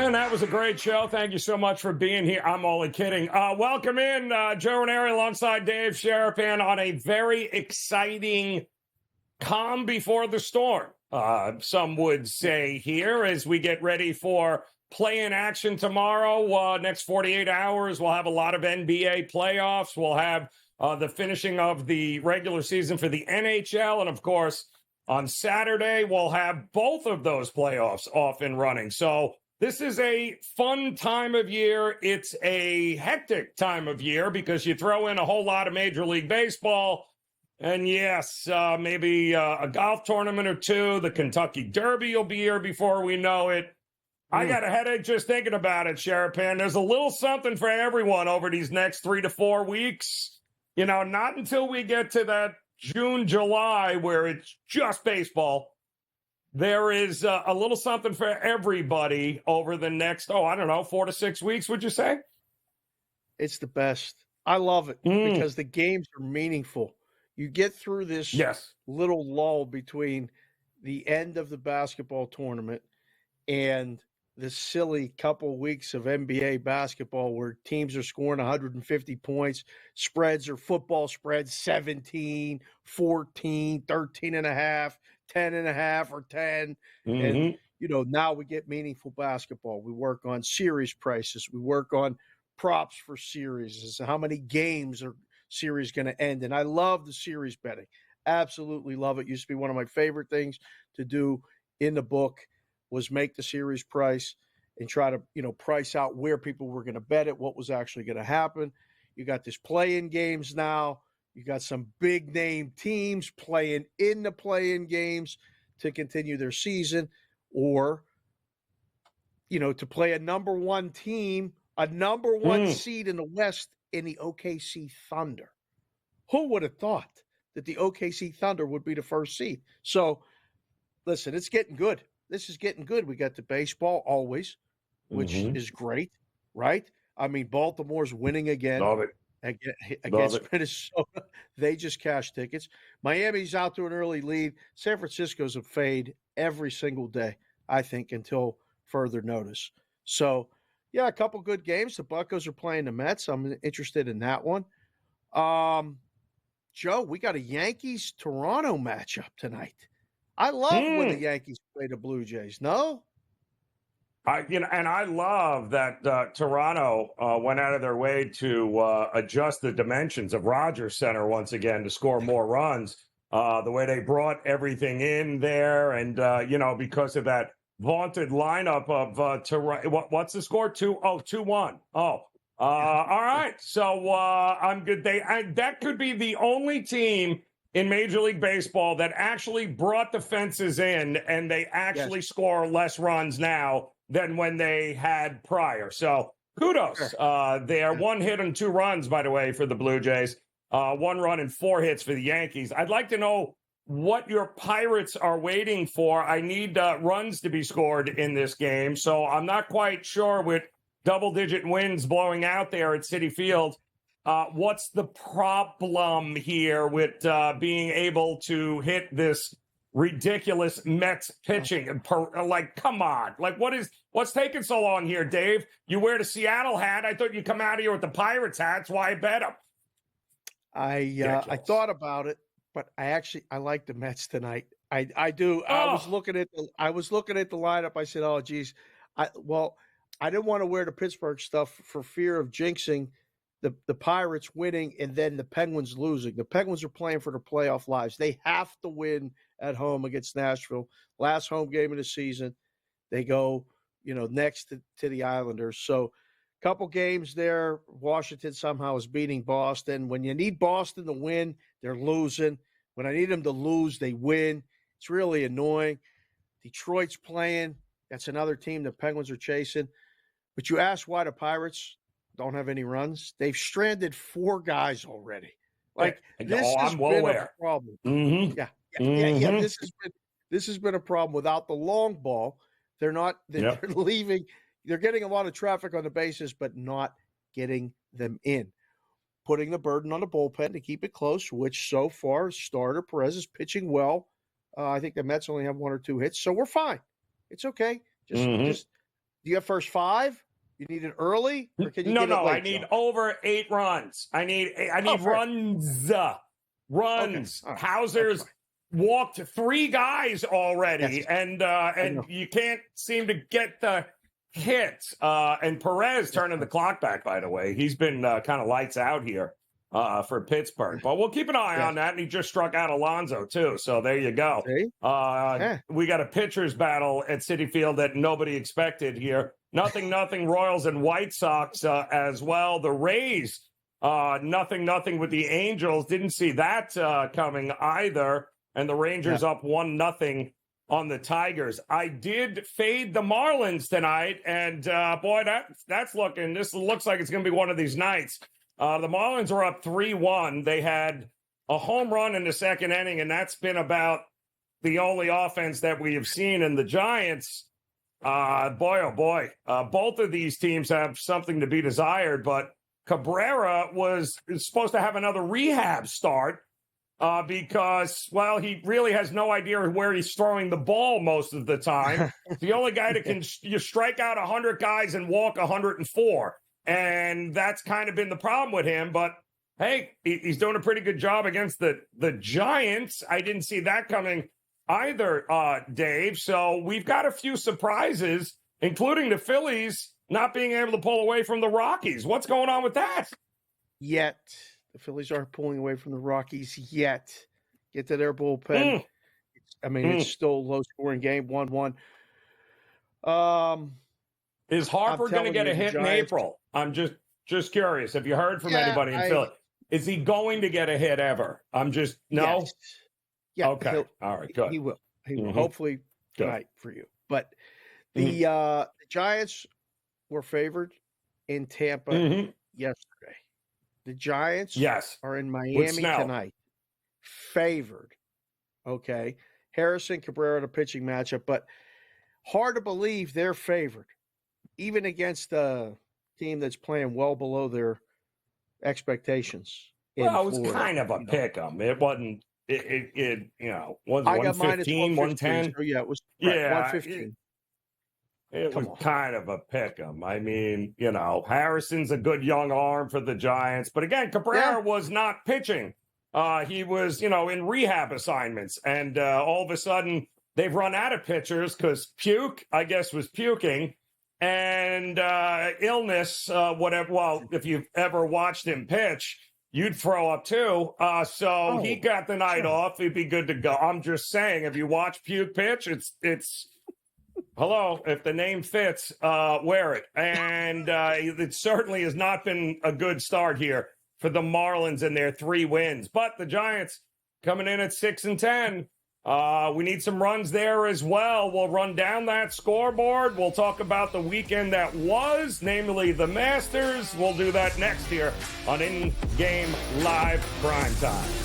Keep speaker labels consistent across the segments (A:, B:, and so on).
A: And that was a great show. Thank you so much for being here. I'm only kidding. Welcome in, Joe Raineri alongside Dave Sharapan on a very exciting calm before the storm. Some would say here as we get ready for play-in action tomorrow. Next 48 hours, we'll have a lot of NBA playoffs. We'll have the finishing of the regular season for the NHL. And, of course, on Saturday, we'll have both of those playoffs off and running. So this is a fun time of year. It's a hectic time of year because you throw in a whole lot of Major League Baseball. And yes, maybe a golf tournament or two. The Kentucky Derby will be here before we know it. I got a headache just thinking about it, Sharapan. There's a little something for everyone over these next 3 to 4 weeks. You know, not until we get to that June, July, where it's just baseball. There is a little something for everybody over the next, 4 to 6 weeks, would you say?
B: It's the best. I love it because the games are meaningful. You get through this little lull between the end of the basketball tournament and the silly couple weeks of NBA basketball where teams are scoring 150 points. Spreads are football spreads 17, 14, 13 and a half, 10 and a half, or 10. And, now we get meaningful basketball. We work on series prices. We work on props for series. How many games are series going to end? And I love the series betting. Absolutely love it. Used to be one of my favorite things to do in the book was make the series price and try to, price out where people were going to bet it, what was actually going to happen. You got this play-in games now. You got some big-name teams playing in the play-in games to continue their season or, to play a number one team, a number one seed in the West in the OKC Thunder. Who would have thought that the OKC Thunder would be the first seed? So, listen, it's getting good. This is getting good. We got the baseball always, which is great, right? I mean, Baltimore's winning again.
A: Love it.
B: Against Minnesota. They just cashed tickets. Miami's out to an early lead. San Francisco's a fade every single day, I think, until further notice. So, yeah, a couple good games. The Buccos are playing the Mets. I'm interested in that one. Joe, we got a Yankees-Toronto matchup tonight. I love when the Yankees play the Blue Jays. No?
A: And I love that Toronto went out of their way to adjust the dimensions of Rogers Center once again to score more runs. The way they brought everything in there, and because of that vaunted lineup of Toronto. What's the score? 2-1. All right. So I'm good. That could be the only team in Major League Baseball that actually brought the fences in, and they actually score less runs now than when they had prior. So kudos there. 1 hit and 2 runs, by the way, for the Blue Jays. 1 run and 4 hits for the Yankees. I'd like to know what your Pirates are waiting for. I need runs to be scored in this game, so I'm not quite sure with double-digit wins blowing out there at Citi Field. What's the problem here with being able to hit this ridiculous Mets pitching? Come on. What's taking so long here, Dave? You wear the Seattle hat. I thought you'd come out of here with the Pirates hat. That's why I bet them.
B: I thought about it, but I like the Mets tonight. I do. I was looking at the lineup. I said, "Oh, geez." I didn't want to wear the Pittsburgh stuff for fear of jinxing the Pirates winning and then the Penguins losing. The Penguins are playing for their playoff lives. They have to win at home against Nashville. Last home game of the season. They go, next to the Islanders. So a couple games there. Washington somehow is beating Boston. When you need Boston to win, they're losing. When I need them to lose, they win. It's really annoying. Detroit's playing. That's another team the Penguins are chasing. But you ask why the Pirates don't have any runs. They've stranded 4 guys already. This has been a problem. Yeah. This has been a problem without the long ball. They're leaving. They're getting a lot of traffic on the bases, but not getting them in. Putting the burden on the bullpen to keep it close, which so far starter Perez is pitching well. I think the Mets only have 1 or 2 hits, so we're fine. It's okay. Just Do you have first 5? You need it early, or can you get it late?
A: I need over 8 runs. I need runs. Runs.
B: Okay. Right.
A: Hauser's walked 3 guys already,
B: Yes.
A: and you can't seem to get the hit. And Perez turning the clock back, by the way. He's been kind of lights out here for Pittsburgh. But we'll keep an eye on that. And he just struck out Alonso, too. So there you go. We got a pitcher's battle at Citi Field that nobody expected here. Nothing, Royals and White Sox as well. The Rays, nothing with the Angels. Didn't see that coming either. And the Rangers up 1-0 on the Tigers. I did fade the Marlins tonight, and boy, this looks like it's going to be one of these nights. The Marlins are up 3-1. They had a home run in the second inning, and that's been about the only offense that we have seen. And the Giants, boy, both of these teams have something to be desired, but Cabrera is supposed to have another rehab start. Because, well, he really has no idea where he's throwing the ball most of the time. The only guy that can you strike out 100 guys and walk 104. And that's kind of been the problem with him. But, hey, he's doing a pretty good job against the Giants. I didn't see that coming either, Dave. So we've got a few surprises, including the Phillies not being able to pull away from the Rockies. What's going on with that?
B: Yet. The Phillies aren't pulling away from the Rockies yet. Get to their bullpen. It's still a low-scoring game, 1-1.
A: Is Harper going to get a hit in April? I'm just curious. Have you heard from anybody in Philly? Is he going to get a hit ever? No?
B: Yes. Yeah.
A: Okay. All right, good.
B: He will. Hopefully tonight for you. But the Giants were favored in Tampa yesterday. The Giants are in Miami tonight. Favored. Okay. Harrison, Cabrera, the pitching matchup, but hard to believe they're favored, even against a team that's playing well below their expectations.
A: Well, it was kind of a pick 'em. It wasn't, it was 115, 110.
B: So yeah, it was 115.
A: It was kind of a pick 'em. I mean, Harrison's a good young arm for the Giants. But again, Cabrera was not pitching. He was, in rehab assignments. And all of a sudden, they've run out of pitchers because Puke, I guess, was puking. And illness, whatever. Well, if you've ever watched him pitch, you'd throw up too. So he got the night off. He'd be good to go. I'm just saying, if you watch Puke pitch, it's hello, if the name fits, wear it. And it certainly has not been a good start here for the Marlins and their 3 wins. But the Giants coming in at 6-10. We need some runs there as well. We'll run down that scoreboard. We'll talk about the weekend that was, namely the Masters. We'll do that next here on InGame Live Primetime.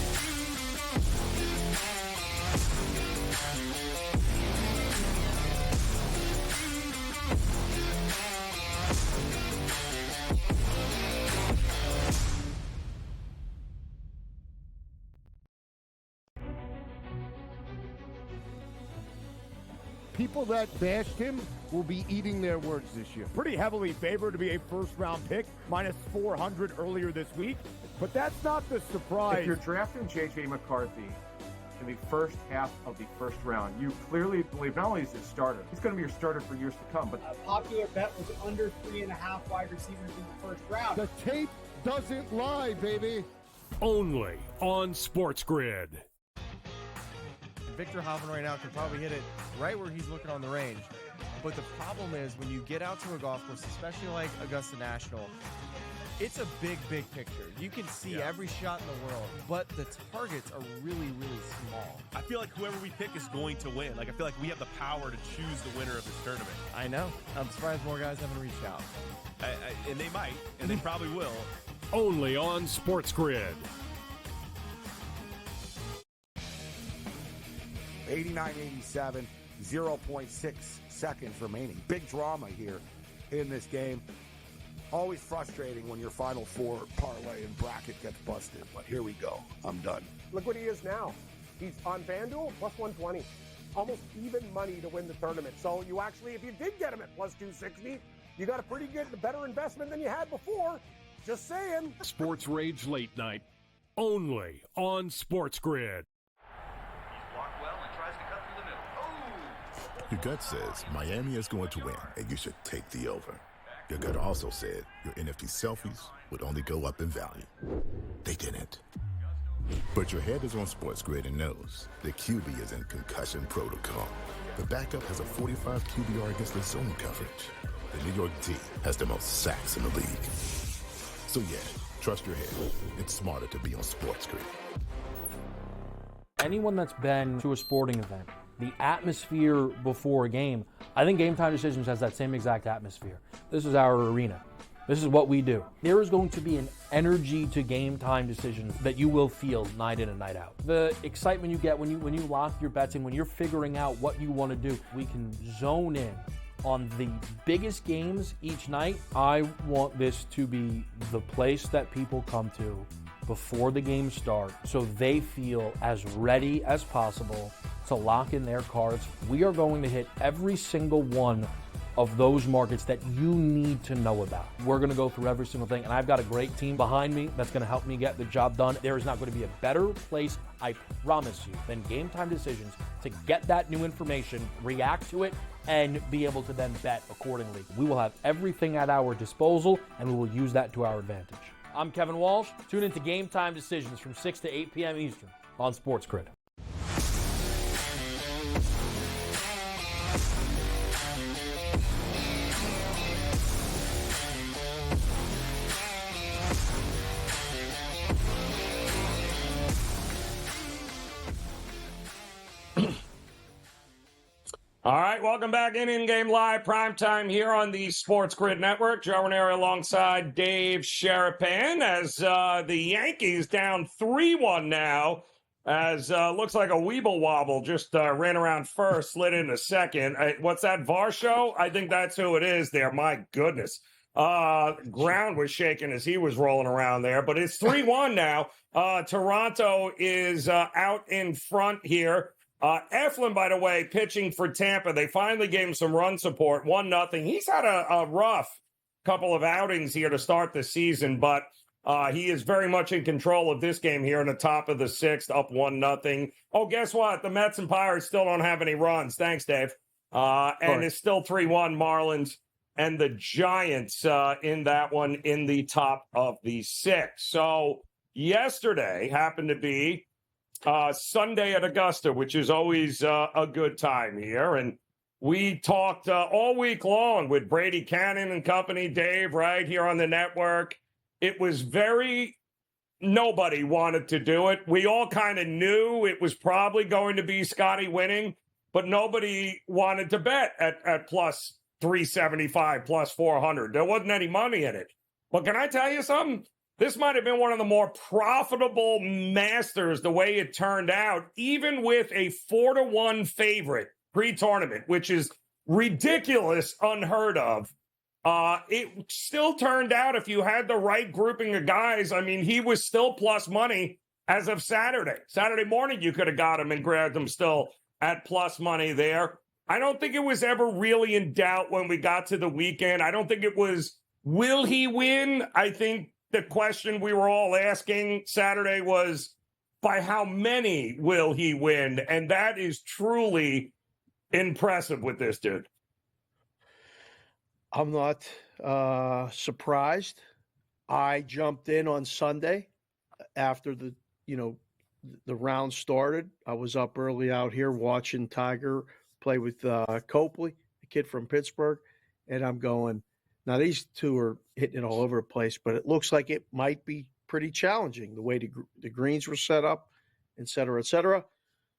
C: People that bashed him will be eating their words this year.
D: Pretty heavily favored to be a first-round pick, minus 400 earlier this week. But that's not the surprise.
E: If you're drafting J.J. McCarthy in the first half of the first round, you clearly believe not only is he a starter, he's going to be your starter for years to come. But
F: a popular bet was under 3.5 wide receivers in the first round.
C: The tape doesn't lie, baby.
G: Only on SportsGrid.
H: Victor Hovland right now can probably hit it right where he's looking on the range. But the problem is when you get out to a golf course, especially like Augusta National, it's a big, big picture. You can see every shot in the world, but the targets are really, really small.
I: I feel like whoever we pick is going to win. Like, I feel like we have the power to choose the winner of this tournament.
H: I know. I'm surprised more guys haven't reached out.
I: And they might, and they probably will.
G: Only on SportsGrid.
C: 89-87, 0.6 seconds remaining. Big drama here in this game. Always frustrating when your Final Four parlay and bracket gets busted, but here we go. I'm done.
J: Look what he is now. He's on FanDuel, plus 120. almost even money to win the tournament. So you actually, if you did get him at plus 260, you got a pretty good, better investment than you had before. Just saying.
G: Sports Rage Late Night, only on SportsGrid.
K: Your gut says Miami is going to win, and you should take the over. Your gut also said your NFT selfies would only go up in value. They didn't. But your head is on SportsGrid and knows the QB is in concussion protocol. The backup has a 45 QBR against the zone coverage. The New York D has the most sacks in the league. So yeah, trust your head. It's smarter to be on SportsGrid.
L: Anyone that's been to a sporting event, the atmosphere before a game, I think Game Time Decisions has that same exact atmosphere. This is our arena. This is what we do. There is going to be an energy to Game Time Decisions that you will feel night in and night out. The excitement you get when you lock your bets in, when you're figuring out what you want to do, we can zone in on the biggest games each night. I want this to be the place that people come to before the games start so they feel as ready as possible to lock in their cards. We are going to hit every single one of those markets that you need to know about. We're going to go through every single thing, and I've got a great team behind me that's going to help me get the job done. There is not going to be a better place, I promise you, than Game Time Decisions to get that new information, react to it, and be able to then bet accordingly. We will have everything at our disposal, and we will use that to our advantage. I'm Kevin Walsh. Tune into Game Time Decisions from 6 to 8 p.m. Eastern on SportsGrid.
A: All right, welcome back in-game live primetime here on the SportsGrid Network. Joe Raineri alongside Dave Sharapan as the Yankees down 3-1 now. As looks like a Weeble Wobble just ran around first, slid into second. What's that, Varsho? I think that's who it is there. My goodness. Ground was shaking as he was rolling around there, but it's 3-1 now. Toronto is out in front here. Eflin, by the way, pitching for Tampa. They finally gave him some run support, 1-0. He's had a rough couple of outings here to start the season, but he is very much in control of this game here in the top of the sixth, up 1-0. Oh, guess what? The Mets and Pirates still don't have any runs. Thanks, Dave. And it's still 3-1 Marlins and the Giants in that one in the top of the sixth. So yesterday happened to be Sunday at Augusta, which is always a good time here. And we talked all week long with Brady Cannon and company, Dave, right here on the network. It was nobody wanted to do it. We all kind of knew it was probably going to be Scotty winning, but nobody wanted to bet at plus 375, plus 400. There wasn't any money in it. But can I tell you something? This might have been one of the more profitable Masters the way it turned out, even with a 4-1 favorite pre-tournament, which is ridiculous, unheard of. It still turned out, if you had the right grouping of guys, I mean, he was still plus money as of Saturday. Saturday morning, you could have got him and grabbed him still at plus money there. I don't think it was ever really in doubt when we got to the weekend. I don't think it was, will he win? I think the question we were all asking Saturday was, by how many will he win? And that is truly impressive with this dude.
B: I'm not surprised. I jumped in on Sunday after the round started. I was up early out here watching Tiger play with Copley, the kid from Pittsburgh, and I'm going, now, these two are hitting it all over the place, but it looks like it might be pretty challenging the way the greens were set up, et cetera, et cetera.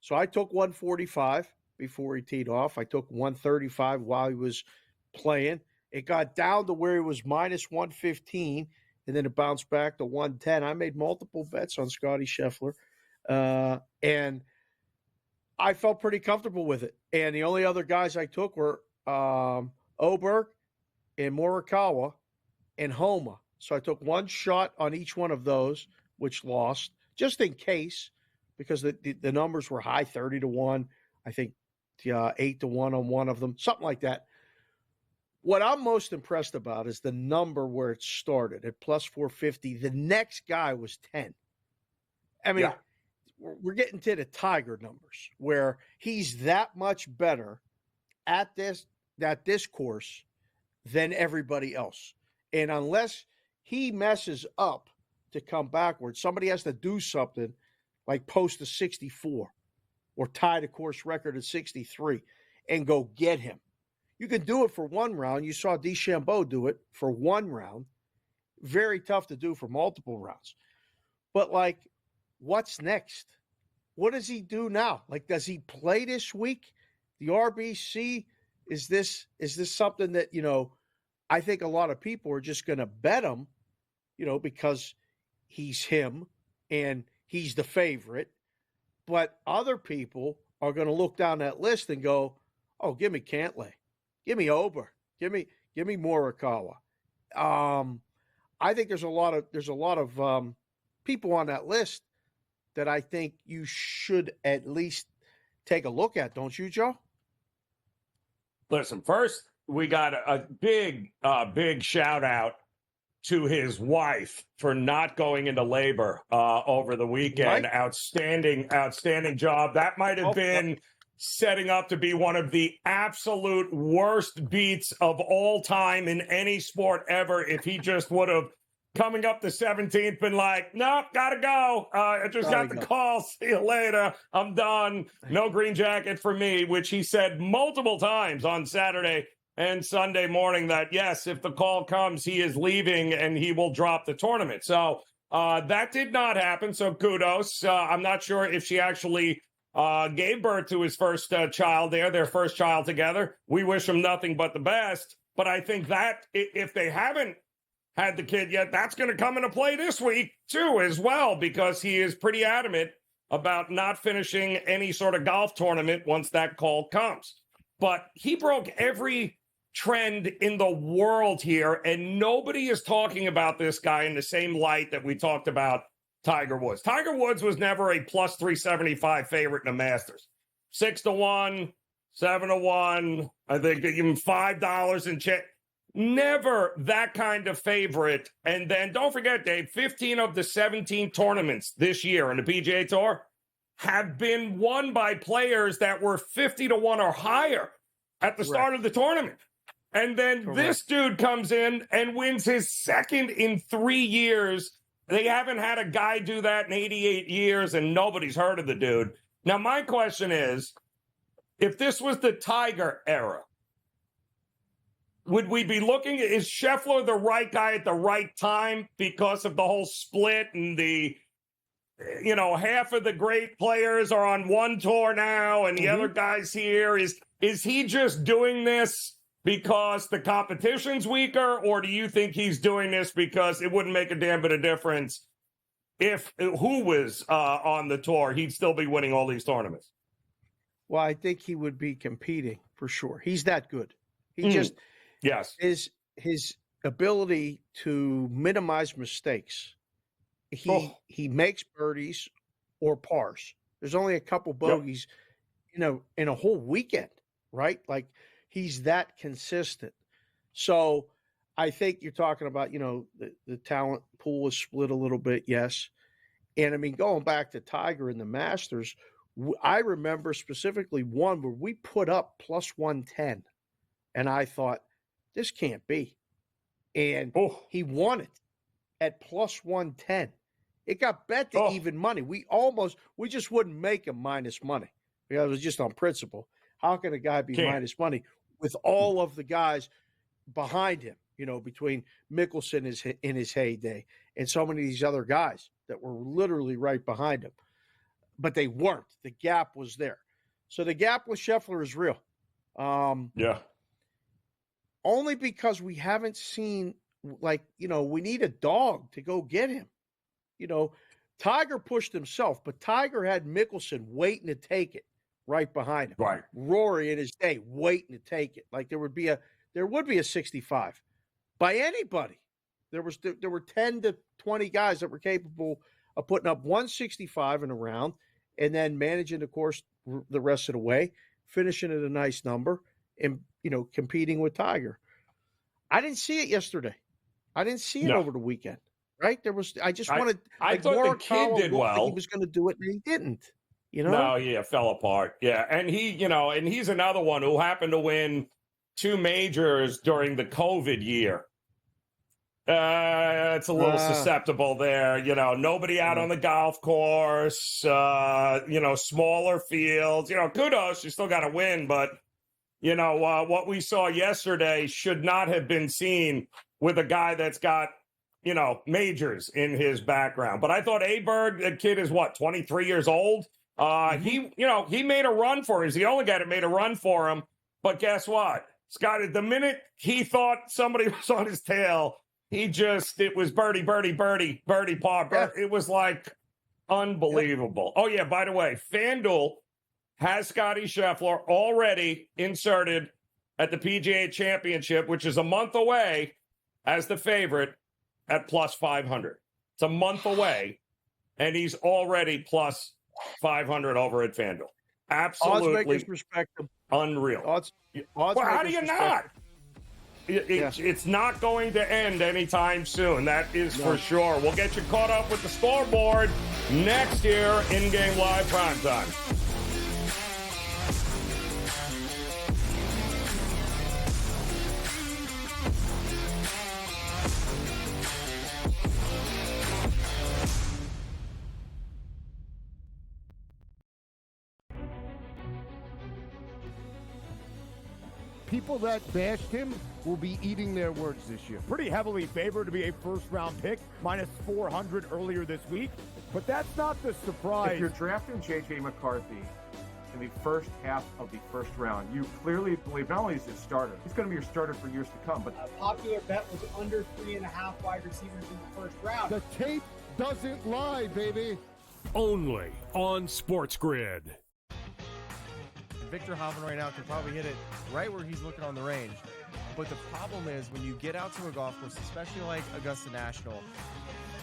B: So I took 145 before he teed off. I took 135 while he was playing. It got down to where it was minus 115, and then it bounced back to 110. I made multiple bets on Scotty Scheffler, and I felt pretty comfortable with it. And the only other guys I took were Oberg and Morikawa and Homa. So I took one shot on each one of those, which lost, just in case, because the numbers were high, 30-1. I think 8-1 on one of them, something like that. What I'm most impressed about is the number where it started at plus 450. The next guy was 10. I mean, we're getting to the Tiger numbers where he's that much better at this course than everybody else. And unless he messes up to come backwards, somebody has to do something like post a 64 or tie the course record at 63 and go get him. You can do it for one round. You saw DeChambeau do it for one round. Very tough to do for multiple rounds. But, like, what's next? What does he do now? Like, does he play this week? The RBC, is this something that, I think a lot of people are just going to bet him, because he's him and he's the favorite. But other people are going to look down that list and go, oh, give me Cantlay. Give me Ober. Give me Morikawa. I think there's a lot of people on that list that I think you should at least take a look at, don't you, Joe?
A: Listen, first we got a big shout out to his wife for not going into labor over the weekend. Right. Outstanding job. That might have been setting up to be one of the absolute worst beats of all time in any sport ever if he just would have, coming up the 17th, been like, nope, gotta go. I just got the call. See you later. I'm done. No green jacket for me, which he said multiple times on Saturday and Sunday morning that, yes, if the call comes, he is leaving and he will drop the tournament. So that did not happen. So kudos. I'm not sure if she actually gave birth to his first child there, their first child together. We wish him nothing but the best. But I think that if they haven't had the kid yet, that's going to come into play this week too as well, because he is pretty adamant about not finishing any sort of golf tournament once that call comes. But he broke every trend in the world here, and nobody is talking about this guy in the same light that we talked about Tiger Woods. Tiger Woods was never a plus 375 favorite in the Masters. 6-1, 7-1, I think even $5 in check. Never that kind of favorite. And then don't forget, Dave, 15 of the 17 tournaments this year on the PGA Tour have been won by players that were 50-1 or higher at the start of the tournament. And then this dude comes in and wins his second in 3 years. They haven't had a guy do that in 88 years, and nobody's heard of the dude. Now, my question is, if this was the Tiger era, would we be looking, is Scheffler the right guy at the right time because of the whole split and the, half of the great players are on one tour now and the other guys here? Is he just doing this because the competition's weaker, or do you think he's doing this because it wouldn't make a damn bit of difference if who was on the tour? He'd still be winning all these tournaments.
B: Well, I think he would be competing for sure. He's that good. He just...
A: Yes.
B: His ability to minimize mistakes. He makes birdies or pars. There's only a couple bogeys, in a whole weekend, right? Like, he's that consistent. So I think you're talking about, the talent pool is split a little bit, yes. And I mean, going back to Tiger and the Masters, I remember specifically one where we put up plus 110, and I thought, this can't be. And he won it at plus 110. It got bet to even money. We just wouldn't make him minus money because it was just on principle. How can a guy be minus money with all of the guys behind him, between Mickelson in his heyday and so many of these other guys that were literally right behind him? But they weren't. The gap was there. So the gap with Scheffler is real. Only because we haven't seen, we need a dog to go get him. Tiger pushed himself, but Tiger had Mickelson waiting to take it right behind him.
A: Right.
B: Rory in his day waiting to take it. Like there would be a 65 by anybody. There were 10 to 20 guys that were capable of putting up 165 in a round and then managing the course the rest of the way. finishing at a nice number and, competing with Tiger. I didn't see it yesterday. I didn't see it over the weekend, right? I thought
A: the kid did well.
B: He was going to do it, and he didn't.
A: No, yeah, fell apart. Yeah, and and he's another one who happened to win 2 majors during the COVID year. It's a little susceptible there. Nobody out on the golf course, smaller fields. Kudos, you still got to win. But, what we saw yesterday should not have been seen with a guy that's got, majors in his background. But I thought Aberg, the kid is 23 years old? He made a run for him. He's the only guy that made a run for him. But guess what? Scott, the minute he thought somebody was on his tail, it was birdie, birdie, birdie, birdie, par. It was like unbelievable. Oh, yeah, by the way, FanDuel has Scottie Scheffler already inserted at the PGA Championship, which is a month away, as the favorite at plus 500. It's a month away, and he's already plus 500 over at FanDuel. Absolutely.
B: Odds makers respect him.
A: Unreal.
B: Odds
A: how do you not? It's not going to end anytime soon. That is for sure. We'll get you caught up with the scoreboard next year in Game Live Primetime.
D: People that bashed him will be eating their words this year. Pretty heavily favored to be a first-round pick, minus 400 earlier this week. But that's not the surprise.
E: If you're drafting J.J. McCarthy in the first half of the first round, you clearly believe not only is he a starter, he's going to be your starter for years to come. But
F: a popular bet was under 3.5 wide receivers in the first round.
D: The tape doesn't lie, baby.
G: Only on SportsGrid.
H: Victor Hovland right now can probably hit it right where he's looking on the range. But the problem is when you get out to a golf course, especially like Augusta National,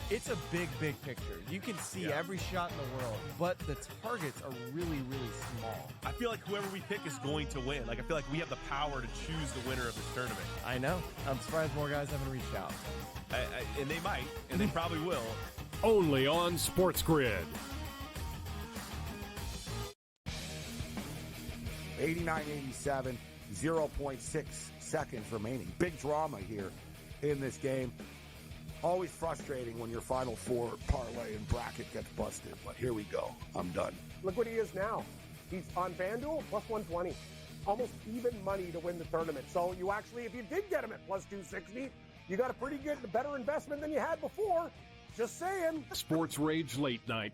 H: it's a big, big picture. You can see every shot in the world, but the targets are really, really small.
I: I feel like whoever we pick is going to win. I feel like we have the power to choose the winner of this tournament.
H: I know. I'm surprised more guys haven't reached out.
I: And they might, and they probably will.
G: Only on SportsGrid.
C: 89-87, 0.6 seconds remaining. Big drama here in this game. Always frustrating when your Final Four parlay and bracket gets busted, but here we go. I'm done.
J: Look what he is now. He's on FanDuel, plus 120. Almost even money to win the tournament. So you actually, if you did get him at plus 260, you got a pretty good, better investment than you had before. Just saying.
G: Sports Rage Late Night.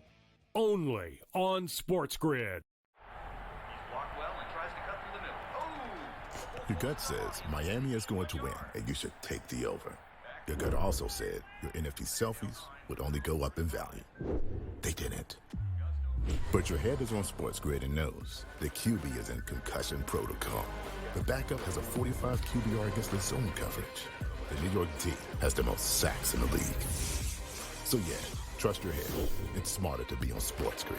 G: Only on SportsGrid.
K: Your gut says Miami is going to win, and you should take the over. Your gut also said your NFT selfies would only go up in value. They didn't. But your head is on SportsGrid and knows the QB is in concussion protocol. The backup has a 45 QBR against the zone coverage. The New York D has the most sacks in the league. So yeah, trust your head. It's smarter to be on SportsGrid.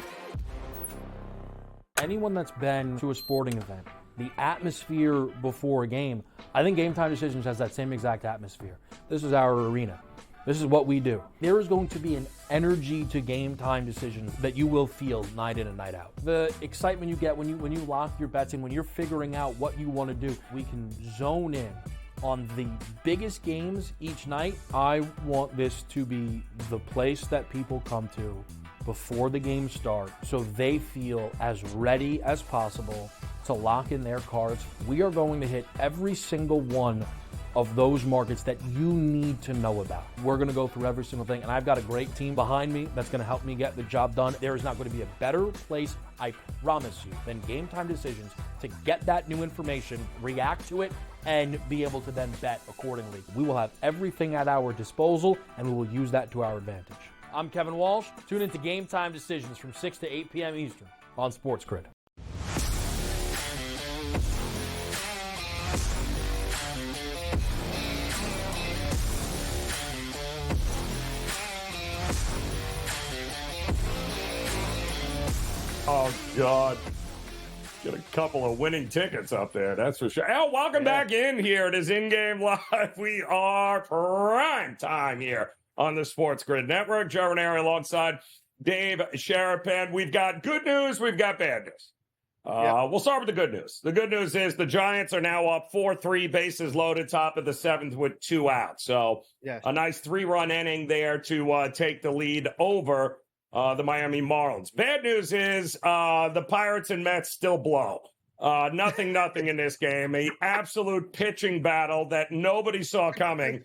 L: Anyone that's been to a sporting event, the atmosphere before a game, I think Game Time Decisions has that same exact atmosphere. This is our arena. This is what we do. There is going to be an energy to Game Time Decisions that you will feel night in and night out. The excitement you get when you lock your bets in, when you're figuring out what you want to do, we can zone in on the biggest games each night. I want this to be the place that people come to before the games start so they feel as ready as possible to lock in their cards. We are going to hit every single one of those markets that you need to know about. We're going to go through every single thing, and I've got a great team behind me that's going to help me get the job done. There is not going to be a better place, I promise you, than Game Time Decisions to get that new information, react to it, and be able to then bet accordingly. We will have everything at our disposal, and we will use that to our advantage. I'm Kevin Walsh. Tune into Game Time Decisions from 6 to 8 p.m. Eastern on SportsGrid.
A: Oh, God. Get a couple of winning tickets up there, that's for sure. Oh, welcome back in here. It is InGame Live. We are prime time here on the Sports Grid Network. Joe Raineri alongside Dave Sharapan. We've got good news. We've got bad news. We'll start with the good news. The good news is the Giants are now up 4-3, bases loaded, top of the seventh with 2 outs. So a nice 3-run inning there to take the lead over the Miami Marlins. Bad news is the Pirates and Mets still blow. Nothing in this game. A absolute pitching battle that nobody saw coming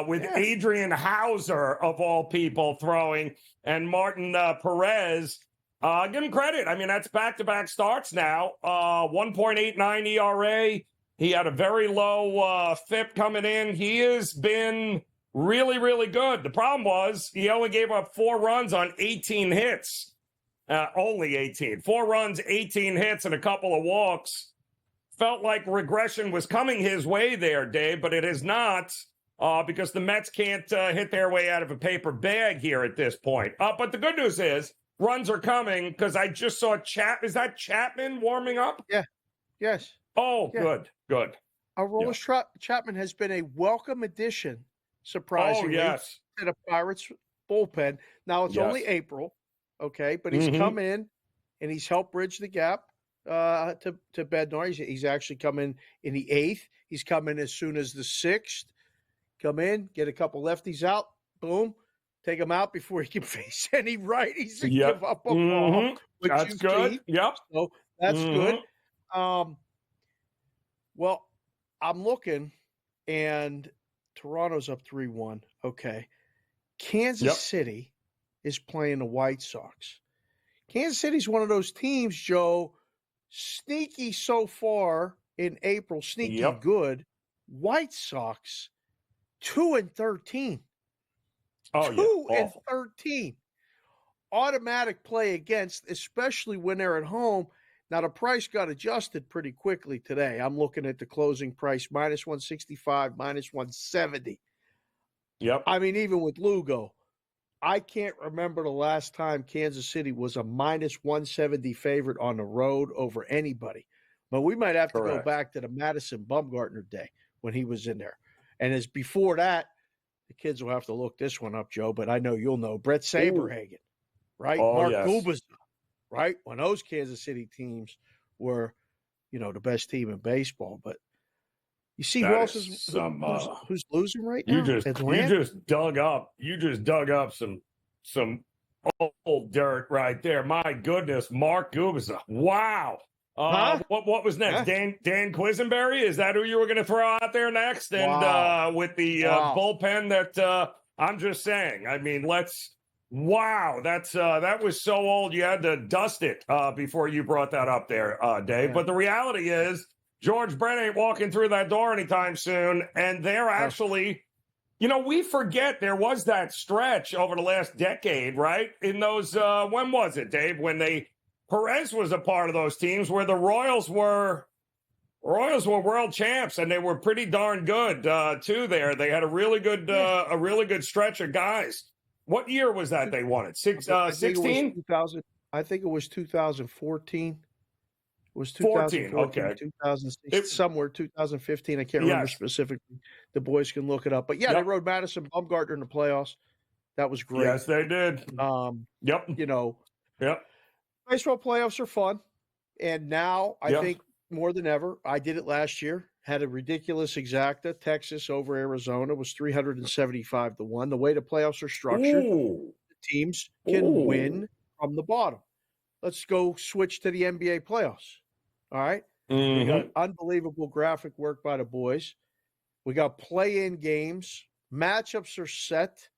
A: with Adrian Hauser, of all people, throwing, and Martin Perez. Give him credit. I mean, that's back-to-back starts now. 1.89 ERA. He had a very low FIP coming in. He has been really, really good. The problem was he only gave up 4 runs on 18 hits. Only 18. 4 runs, 18 hits, and a couple of walks. Felt like regression was coming his way there, Dave, but it is not because the Mets can't hit their way out of a paper bag here at this point. But the good news is runs are coming because I just saw Is that Chapman warming up?
B: Yeah. Yes.
A: Oh, yeah. Good.
B: Aroldis Chapman has been a welcome addition, surprisingly, to the Pirates bullpen. Now, it's only April, okay, but he's come in and he's helped bridge the gap to Bednar. He's actually come in the 8th. He's come in as soon as the 6th. Come in, get a couple lefties out, boom, take him out before he can face any righties and give up a ball.
A: That's good.
B: So that's good. Well, I'm looking, and Toronto's up 3-1. Okay. Kansas City is playing the White Sox. Kansas City's one of those teams, Joe, sneaky so far in April, sneaky good. White Sox, 2-13. 2-13. Automatic play against, especially when they're at home. Now, the price got adjusted pretty quickly today. I'm looking at the closing price, minus 165, minus 170. I mean, even with Lugo, I can't remember the last time Kansas City was a minus 170 favorite on the road over anybody. But we might have to go back to the Madison Bumgarner day when he was in there. And as before that, the kids will have to look this one up, Joe, but I know you'll know. Brett Saberhagen, right? Mark Gubicza, right? When those Kansas City teams were, the best team in baseball. But you see who else is who's losing right now?
A: You just dug up some old dirt right there. My goodness, Mark Gubicza. Wow. What was next? Dan Quisenberry? Is that who you were going to throw out there next? And with the bullpen that I'm just saying. I mean, that was so old you had to dust it before you brought that up there, Dave. But the reality is George Brett ain't walking through that door anytime soon, and they're actually. We forget there was that stretch over the last decade, right? In those, when was it, Dave? When Perez was a part of those teams where the Royals were world champs, and they were pretty darn good too. There, they had a really good stretch of guys. What year was that they won it? 16?
B: I think it was 2014. It was
A: 2014,
B: 2016, somewhere 2015. I can't remember specifically. The boys can look it up. But they rode Madison Bumgarner in the playoffs. That was great.
A: Yes, they did.
B: Baseball playoffs are fun. And now I think more than ever, I did it last year, had a ridiculous exacta. Texas over Arizona was 375-1. The way the playoffs are structured, the teams can win from the bottom. Let's go switch to the NBA playoffs. All right. We got unbelievable graphic work by the boys. We got play-in games. Matchups are set.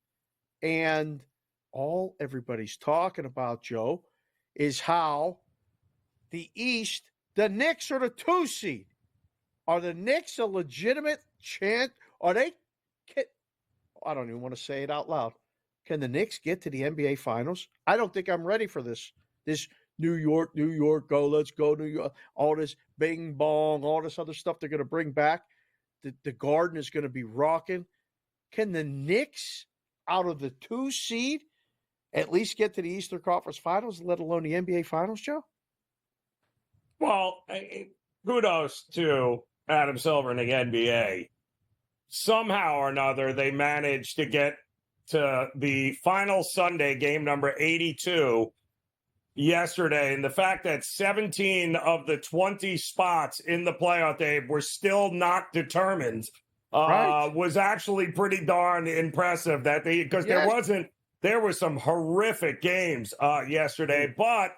B: And all everybody's talking about, Joe, is how the East, the Knicks are the 2 seed. Are the Knicks a legitimate chance? I don't even want to say it out loud. Can the Knicks get to the NBA Finals? I don't think I'm ready for this. This New York, go, let's go New York. All this bing bong, all this other stuff they're going to bring back. The Garden is going to be rocking. Can the Knicks, out of the 2 seed, at least get to the Eastern Conference Finals, let alone the NBA Finals, Joe?
A: Well, kudos to Adam Silver and the NBA. Somehow or another, they managed to get to the final Sunday game number 82 yesterday. And the fact that 17 of the 20 spots in the playoff, Dave, were still not determined was actually pretty darn impressive. That because there were some horrific games yesterday. But,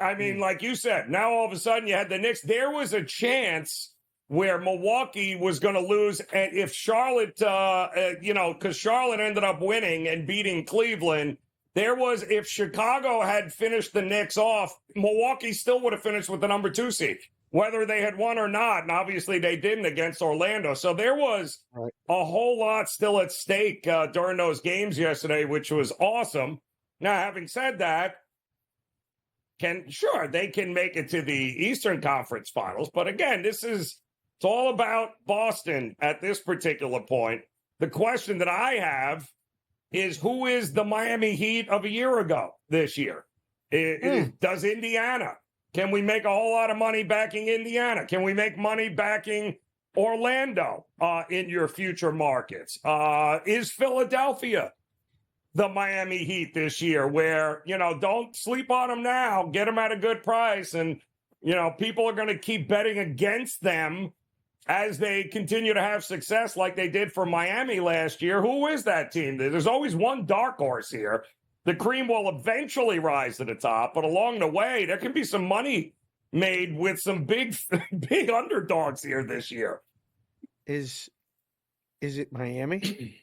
A: I mean, like you said, now all of a sudden you had the Knicks. There was a chance where Milwaukee was going to lose. And if Charlotte, because Charlotte ended up winning and beating Cleveland, if Chicago had finished the Knicks off, Milwaukee still would have finished with the number 2 seed, whether they had won or not. And obviously they didn't against Orlando. So there was a whole lot still at stake during those games yesterday, which was awesome. Now, having said that, they can make it to the Eastern Conference Finals. But again, it's all about Boston at this particular point. The question that I have is, who is the Miami Heat of a year ago this year? Does Indiana? Can we make a whole lot of money backing Indiana? Can we make money backing Orlando in your future markets? Is Philadelphia the Miami Heat this year, where, don't sleep on them now, get them at a good price. And, people are going to keep betting against them as they continue to have success like they did for Miami last year. Who is that team? There's always one dark horse here. The cream will eventually rise to the top, but along the way, there can be some money made with some big underdogs here this year.
B: Is it Miami?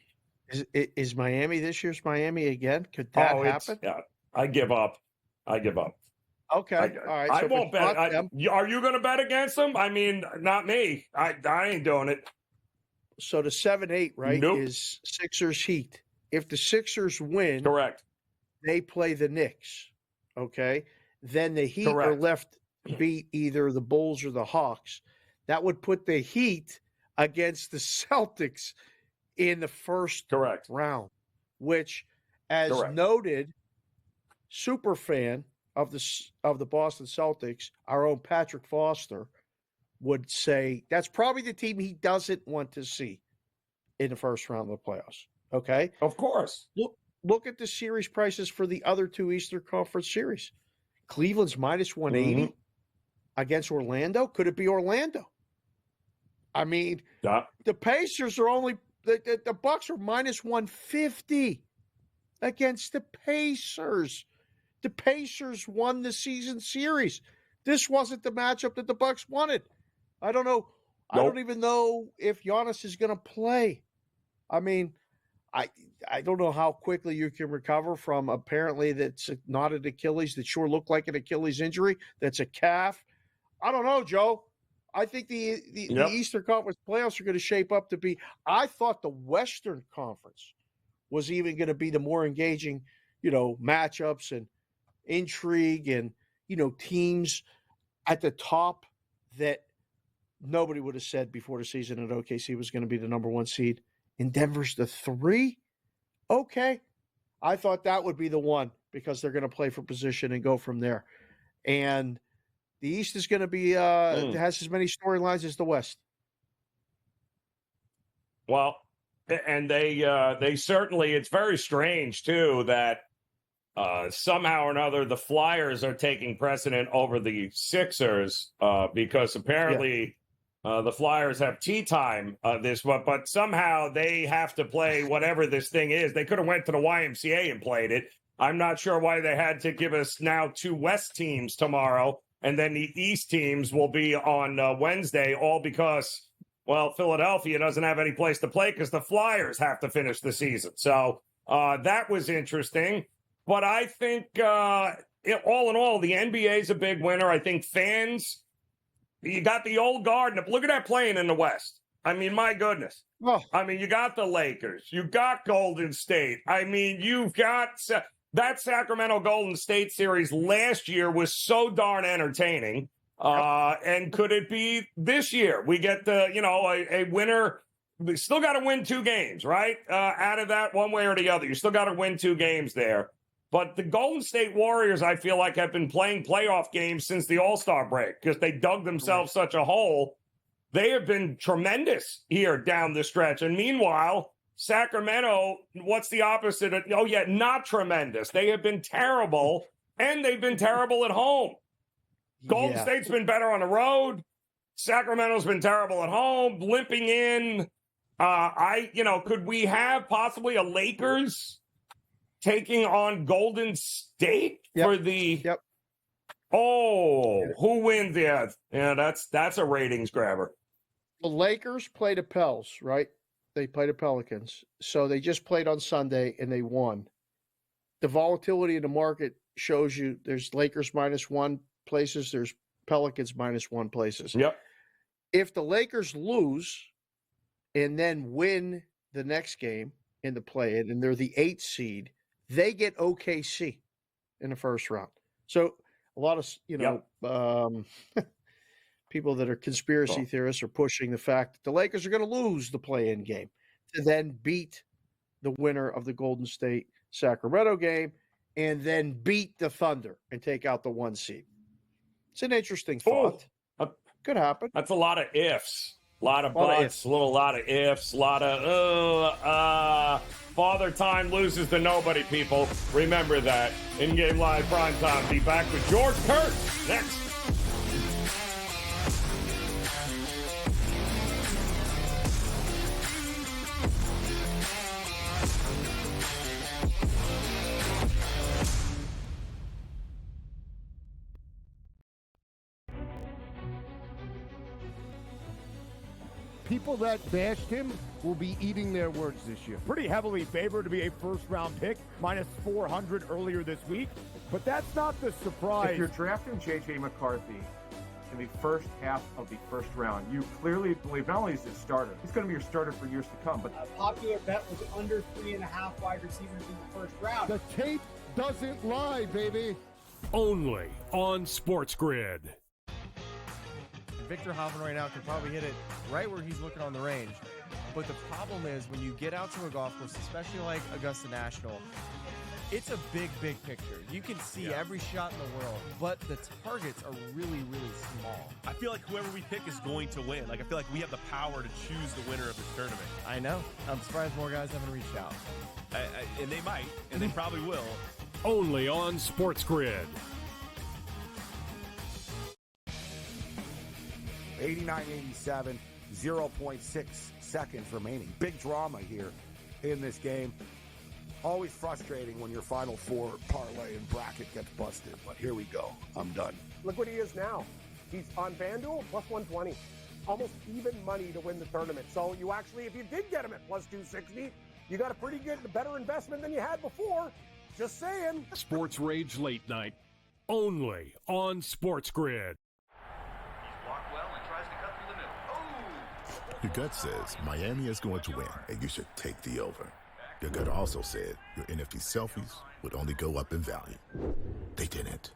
B: Is Miami this year's Miami again? Could that happen?
A: Yeah, I give up.
B: Okay. All right.
A: I won't bet. Are you going to bet against them? I mean, not me. I ain't doing it.
B: So the 7-8, right,
A: Nope.
B: is Sixers Heat. If the Sixers win,
A: correct,
B: they play the Knicks. Okay. Then the Heat are left to beat either the Bulls or the Hawks. That would put the Heat against the Celtics in the first round, which, as noted, super fan of the Boston Celtics, our own Patrick Foster, would say that's probably the team he doesn't want to see in the first round of the playoffs. Okay?
A: Of course.
B: Look at the series prices for the other 2 Eastern Conference series. Cleveland's minus 180 against Orlando. Could it be Orlando? I mean, the Pacers are only the Bucks are minus 150 against the Pacers. The Pacers won the season series. This wasn't the matchup that the Bucks wanted. I don't know. I don't even know if Giannis is going to play. I mean, I don't know how quickly you can recover from apparently that's not an Achilles that sure looked like an Achilles injury. That's a calf. I don't know, Joe. I think the Eastern Conference playoffs are going to shape up to be. I thought the Western Conference was even going to be the more engaging, matchups and intrigue and, teams at the top that nobody would have said before the season that OKC was going to be the number 1 seed. And Denver's the 3. Okay. I thought that would be the one because they're going to play for position and go from there. And the East is going to be has as many storylines as the West.
A: Well, and they certainly, it's very strange too that somehow or another the Flyers are taking precedent over the Sixers because apparently the Flyers have tea time this month, but somehow they have to play whatever this thing is. They could have went to the YMCA and played it. I'm not sure why they had to give us now 2 West teams tomorrow, and then the East teams will be on Wednesday, all because, well, Philadelphia doesn't have any place to play because the Flyers have to finish the season. So that was interesting. But I think, all in all, the NBA is a big winner. I think fans, you got the old guard. Look at that playing in the West. I mean, my goodness.
B: Oh.
A: I mean, you got the Lakers. You got Golden State. I mean, you've got that Sacramento Golden State series last year was so darn entertaining. And could it be this year? We get a winner. We still got to win 2 games, right? Out of that, one way or the other. You still got to win 2 games there. But the Golden State Warriors, I feel like, have been playing playoff games since the All-Star break because they dug themselves such a hole. They have been tremendous here down the stretch. And meanwhile, Sacramento, what's the opposite of, not tremendous. They have been terrible, and they've been terrible at home. Golden State's been better on the road. Sacramento's been terrible at home, limping in. Could we have possibly a Lakers taking on Golden State for the?
B: Yep.
A: Oh, who wins? Yeah, that's a ratings grabber.
B: The Lakers play the Pels, right? They play the Pelicans. So they just played on Sunday and they won. The volatility in the market shows you there's Lakers -1 places, there's Pelicans -1 places.
A: Yep.
B: If the Lakers lose and then win the next game in the play-in, and they're the 8th seed, they get OKC in the first round. So a lot of, people that are conspiracy theorists are pushing the fact that the Lakers are going to lose the play-in game to then beat the winner of the Golden State Sacramento game and then beat the Thunder and take out the 1 seed. It's an interesting thought. Could happen.
A: That's a lot of ifs. A lot of buts, a lot of ifs, a lot of, Father Time loses to nobody, people. Remember that. In-game live prime time. Be back with George Kurtz next.
D: People that bashed him will be eating their words this year. Pretty heavily favored to be a first-round pick, -400 earlier this week. But that's not the surprise.
E: If you're drafting J.J. McCarthy in the first half of the first round, you clearly believe not only is he a starter, he's going to be your starter for years to come. But
F: a popular bet was under 3.5 wide receivers in the first round.
D: The tape doesn't lie, baby.
G: Only on SportsGrid.
H: Victor Hoffman right now can probably hit it right where he's looking on the range. But the problem is when you get out to a golf course, especially like Augusta National, it's a big, big picture. You can see every shot in the world, but the targets are really, really small.
I: I feel like whoever we pick is going to win. I feel like we have the power to choose the winner of this tournament.
H: I know. I'm surprised more guys haven't reached out.
I: And they might, and they probably will.
G: Only on SportsGrid.
C: 89-87, 0.6 seconds remaining. Big drama here in this game. Always frustrating when your Final Four parlay and bracket gets busted, but here we go. I'm done.
J: Look what he is now. He's on FanDuel, +120. Almost even money to win the tournament. So you actually, if you did get him at +260, you got a pretty good, better investment than you had before. Just saying.
G: Sports Rage Late Night. Only on SportsGrid.
K: Your gut says Miami is going to win, and you should take the over. Your gut also said your NFT selfies would only go up in value. They didn't.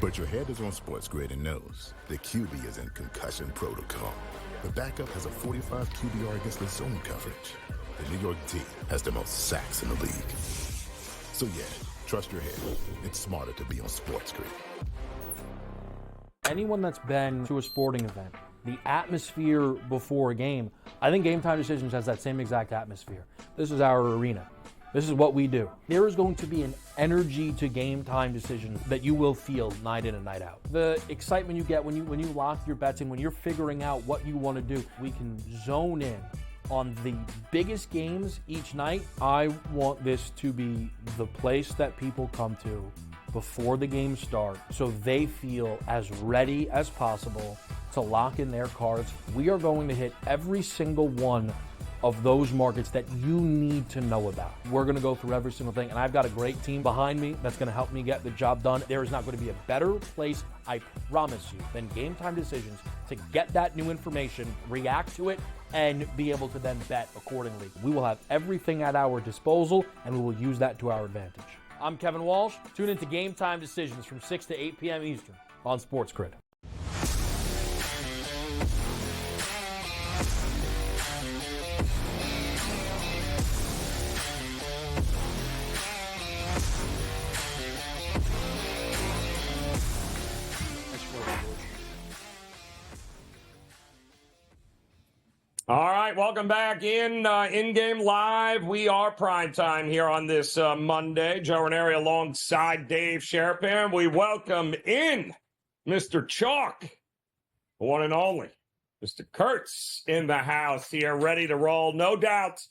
K: But your head is on SportsGrid and knows the QB is in concussion protocol. The backup has a 45 QBR against the zone coverage. The New York D has the most sacks in the league. So yeah, trust your head. It's smarter to be on SportsGrid.
L: Anyone that's been to a sporting event, the atmosphere before a game, I think Game Time Decisions has that same exact atmosphere. This is our arena. This is what we do. There is going to be an energy to Game Time Decisions that you will feel night in and night out. The excitement you get when you lock your bets in, when you're figuring out what you want to do, we can zone in on the biggest games each night. I want this to be the place that people come to before the games start so they feel as ready as possible to lock in their cards. We are going to hit every single one of those markets that you need to know about. We're going to go through every single thing, and I've got a great team behind me that's going to help me get the job done. There is not going to be a better place, I promise you, than Game Time Decisions to get that new information, react to it, and be able to then bet accordingly. We will have everything at our disposal, and we will use that to our advantage. I'm Kevin Walsh. Tune into Game Time Decisions from 6 to 8 p.m. Eastern on SportsGrid.
A: All right, welcome back in-game live. We are PrimeTime here on this Monday. Joe Raineri alongside Dave Sharapan. We welcome in Mr. Chalk, the one and only, Mr. Kurtz in the house here, ready to roll. No doubt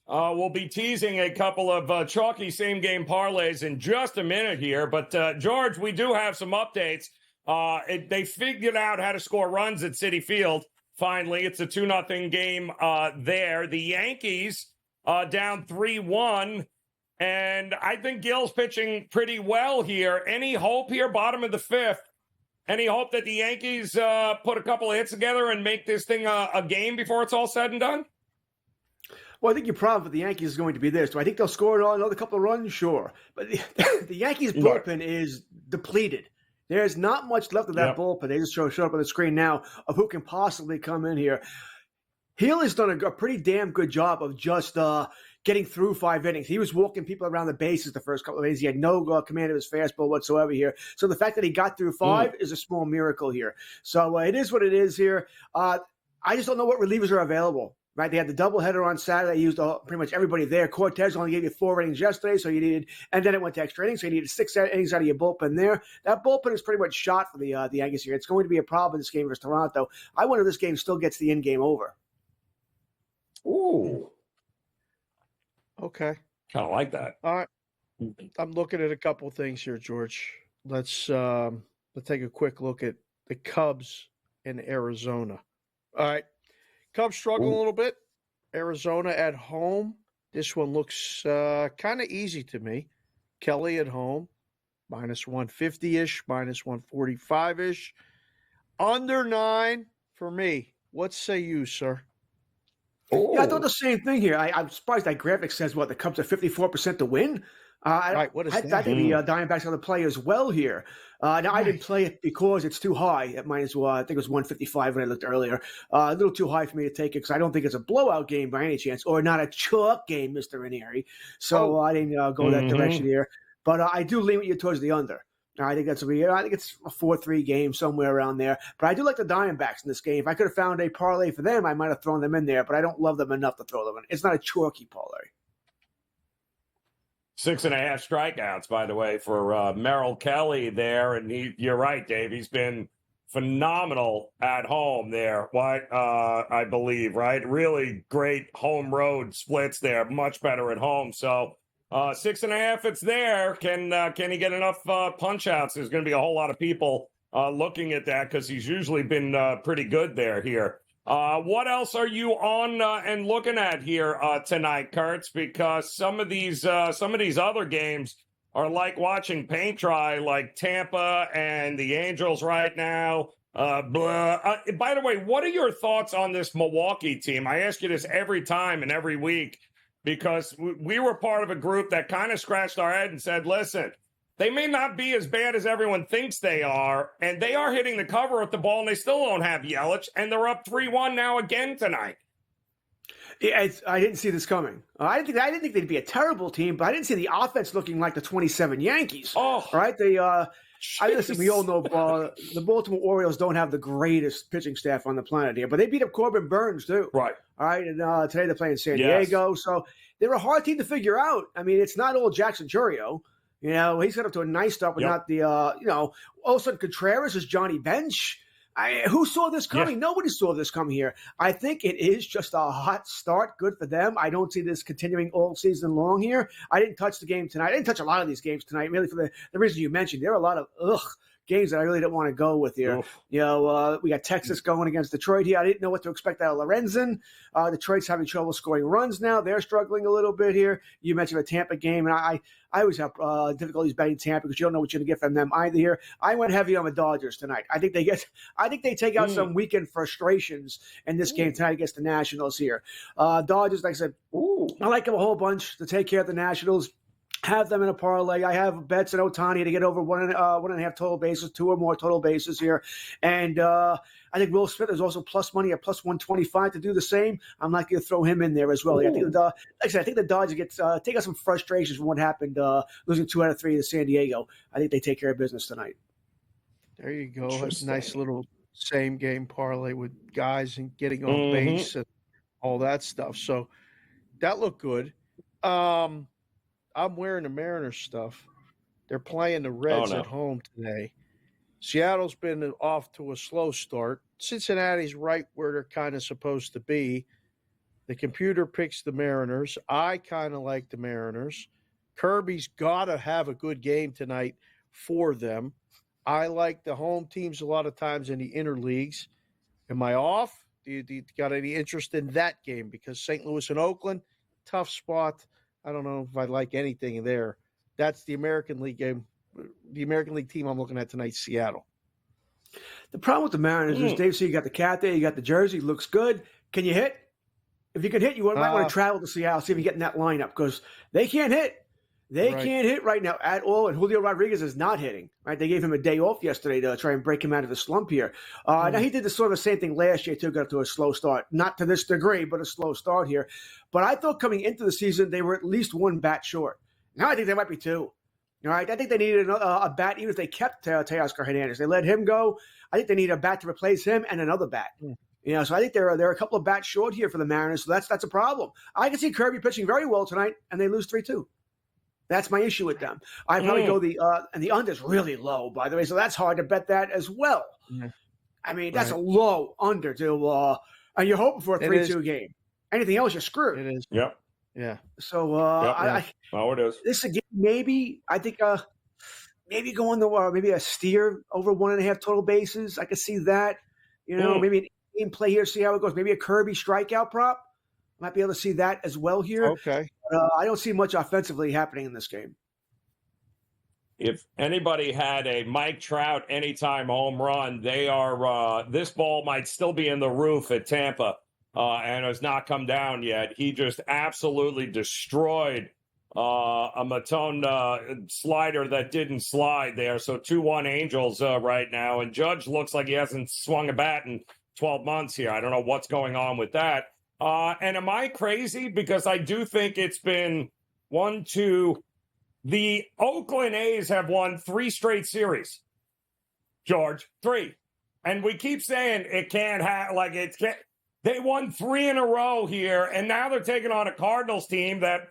A: we'll be teasing a couple of chalky same-game parlays in just a minute here. But, George, we do have some updates. They figured out how to score runs at Citi Field. Finally, it's a 2-0 game there. The Yankees down 3-1, and I think Gill's pitching pretty well here. Any hope here, bottom of the fifth? Any hope that the Yankees put a couple of hits together and make this thing a game before it's all said and done?
M: Well, I think your problem with the Yankees is going to be this. Do I think they'll score another couple of runs? Sure. But the Yankees bullpen is depleted. There's not much left of that bullpen. They just showed up on the screen now of who can possibly come in here. Hill has done a pretty damn good job of just getting through 5 innings. He was walking people around the bases the first couple of innings. He had no command of his fastball whatsoever here. So the fact that he got through 5 is a small miracle here. So it is what it is here. I just don't know what relievers are available. Right, they had the doubleheader on Saturday. They used pretty much everybody there. Cortez only gave you 4 innings yesterday, so you needed, and then it went to extra innings, so you needed 6 innings out of your bullpen there. That bullpen is pretty much shot for the Yankees here. It's going to be a problem in this game versus Toronto. I wonder if this game still gets the in-game over.
A: Ooh,
B: okay,
A: kind of like that.
B: All right, I'm looking at a couple of things here, George. Let's take a quick look at the Cubs in Arizona. All right. Cubs struggle a little bit. Arizona at home. This one looks kind of easy to me. Kelly at home, minus 150-ish, minus 145-ish. Under 9 for me. What say you, sir?
M: Yeah, I thought the same thing here. I'm surprised that graphic says, the Cubs are 54% to win?
B: What is that?
M: I think the Diamondbacks are going to play as well here. Now, I didn't play it because it's too high at minus, I think it was 155 when I looked earlier. A little too high for me to take it because I don't think it's a blowout game by any chance, or not a chalk game, Mr. Raineri. So I didn't go that direction here. But I do lean with you towards the under. I think I think it's a 4-3 game somewhere around there. But I do like the Diamondbacks in this game. If I could have found a parlay for them, I might have thrown them in there. But I don't love them enough to throw them in. It's not a chalky parlay.
A: 6.5 strikeouts, by the way, for Merrill Kelly there. And you're right, Dave. He's been phenomenal at home there, I believe, right? Really great home road splits there. Much better at home. So 6.5, it's there. Can he get enough punch outs? There's going to be a whole lot of people looking at that because he's usually been pretty good here. What else are you on and looking at here tonight, Kurtz? Because some of these other games are like watching paint dry, like Tampa and the Angels right now. By the way, what are your thoughts on this Milwaukee team? I ask you this every time and every week because we were part of a group that kind of scratched our head and said, listen, they may not be as bad as everyone thinks they are, and they are hitting the cover with the ball, and they still don't have Yelich, and they're up 3-1 now again tonight.
M: Yeah, I didn't see this coming. I didn't think they'd be a terrible team, but I didn't see the offense looking like the 27 Yankees.
A: Oh,
M: right? Listen, we all know the Baltimore Orioles don't have the greatest pitching staff on the planet here, but they beat up Corbin Burns too.
A: Right.
M: All right, and today they're playing San Diego, so they're a hard team to figure out. I mean, it's not all Jackson Churio. He's got up to a nice start, but not the, all of a sudden Contreras is Johnny Bench. Who saw this coming? Nobody saw this coming here. I think it is just a hot start. Good for them. I don't see this continuing all season long here. I didn't touch the game tonight. I didn't touch a lot of these games tonight, really for the reason you mentioned. There are a lot of games that I really don't want to go with here. We got Texas going against Detroit here. I didn't know what to expect out of Lorenzen. Detroit's having trouble scoring runs now. They're struggling a little bit here. You mentioned a Tampa game, and I always have difficulties betting Tampa because you don't know what you're going to get from them either here. I went heavy on the Dodgers tonight. I think they take out some weekend frustrations in this game tonight against the Nationals here. Dodgers, like I said, I like them a whole bunch to take care of the Nationals. Have them in a parlay. I have bets in Ohtani to get over 1.5 total bases, 2 or more total bases here. And I think Will Smith is also plus money at plus 125 to do the same. I'm likely to throw him in there as well. I think the Dodgers take out some frustrations from what happened losing 2 out of 3 to San Diego. I think they take care of business tonight.
B: There you go. A nice little same game parlay with guys and getting on base. all that stuff. So that looked good. I'm wearing the Mariners stuff. They're playing the Reds at home today. Seattle's been off to a slow start. Cincinnati's right where they're kind of supposed to be. The computer picks the Mariners. I kind of like the Mariners. Kirby's got to have a good game tonight for them. I like the home teams a lot of times in the interleagues. Am I off? Do you got any interest in that game? Because St. Louis and Oakland, tough spot. I don't know if I like anything there. That's the American League game. The American League team I'm looking at tonight, Seattle.
M: The problem with the Mariners is, Dave, so you got the cat there, you got the jersey, looks good. Can you hit? If you can hit, you might want to travel to Seattle, see if you get in that lineup, because they can't hit. They can't hit right now at all, and Julio Rodriguez is not hitting. Right? They gave him a day off yesterday to try and break him out of the slump here. Now, he did the sort of the same thing last year, too, got to a slow start. Not to this degree, but a slow start here. But I thought coming into the season, they were at least one bat short. Now I think they might be two. All right, I think they needed a bat, even if they kept Teoscar Hernandez. They let him go. I think they need a bat to replace him and another bat. So I think they're a couple of bats short here for the Mariners. So that's a problem. I can see Kirby pitching very well tonight, and they lose 3-2. That's my issue with them. I'd probably go and the under's really low, by the way, so that's hard to bet that as well. I mean, that's a low under to, and you're hoping for a 3-2 game. Anything else, you're screwed.
B: It is.
A: Yep.
B: Yeah.
M: So
A: it is.
M: This again, maybe I think maybe going to maybe a steer over 1.5 total bases. I could see that. Maybe an game play here, see how it goes. Maybe a Kirby strikeout prop. Might be able to see that as well here.
B: Okay.
M: But, I don't see much offensively happening in this game.
A: If anybody had a Mike Trout anytime home run, they are. This ball might still be in the roof at Tampa. And has not come down yet. He just absolutely destroyed a Matone slider that didn't slide there. So 2-1 Angels right now. And Judge looks like he hasn't swung a bat in 12 months here. I don't know what's going on with that. And am I crazy? Because I do think it's been 1, 2. The Oakland A's have won 3 straight series. George, 3. And we keep saying it can't have, like it can't. They won 3 in a row here, and now they're taking on a Cardinals team that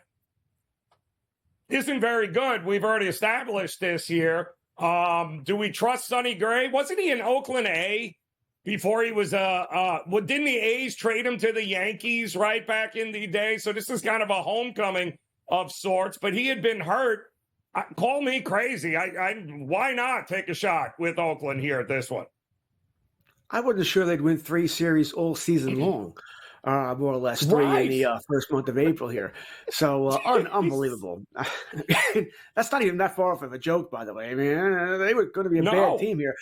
A: isn't very good. We've already established this here. Do we trust Sonny Gray? Wasn't he an Oakland A before he was didn't the A's trade him to the Yankees right back in the day? So this is kind of a homecoming of sorts, but he had been hurt. Call me crazy. Why not take a shot with Oakland here at this one?
M: I wasn't sure they'd win 3 series all season long, more or less 3 in the first month of April here. So unbelievable. That's not even that far off of a joke, by the way. I mean, they were going to be a bad team here.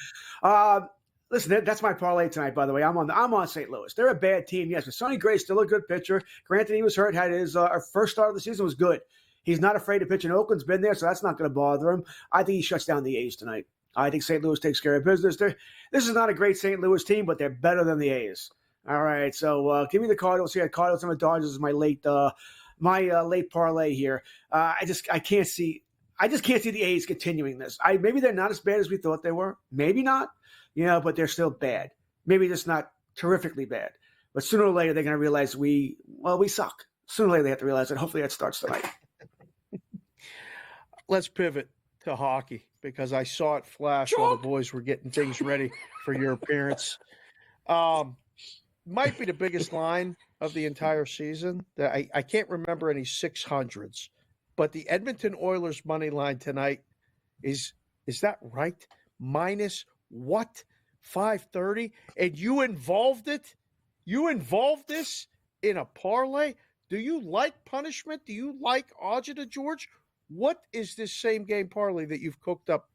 M: Listen, that's my parlay tonight, by the way. I'm on St. Louis. They're a bad team, yes, but Sonny Gray's still a good pitcher. Granted, he was hurt. Had his first start of the season was good. He's not afraid to pitch, and Oakland's been there, so that's not going to bother him. I think he shuts down the A's tonight. I think St. Louis takes care of business. This is not a great St. Louis team, but they're better than the A's. All right, so give me the Cardinals here. Cardinals and the Dodgers is my late parlay here. I just can't see the A's continuing this. Maybe they're not as bad as we thought they were. Maybe not, but they're still bad. Maybe just not terrifically bad. But sooner or later they're going to realize we suck. Sooner or later they have to realize that. Hopefully that starts tonight.
B: Let's pivot to hockey, because I saw it flash while the boys were getting things ready for your appearance. Might be the biggest line of the entire season. I can't remember any 600s, but the Edmonton Oilers money line tonight is that right? Minus what? 530? And you involved it? You involved this in a parlay? Do you like punishment? Do you like agita, George? What is this same game parlay that you've cooked up?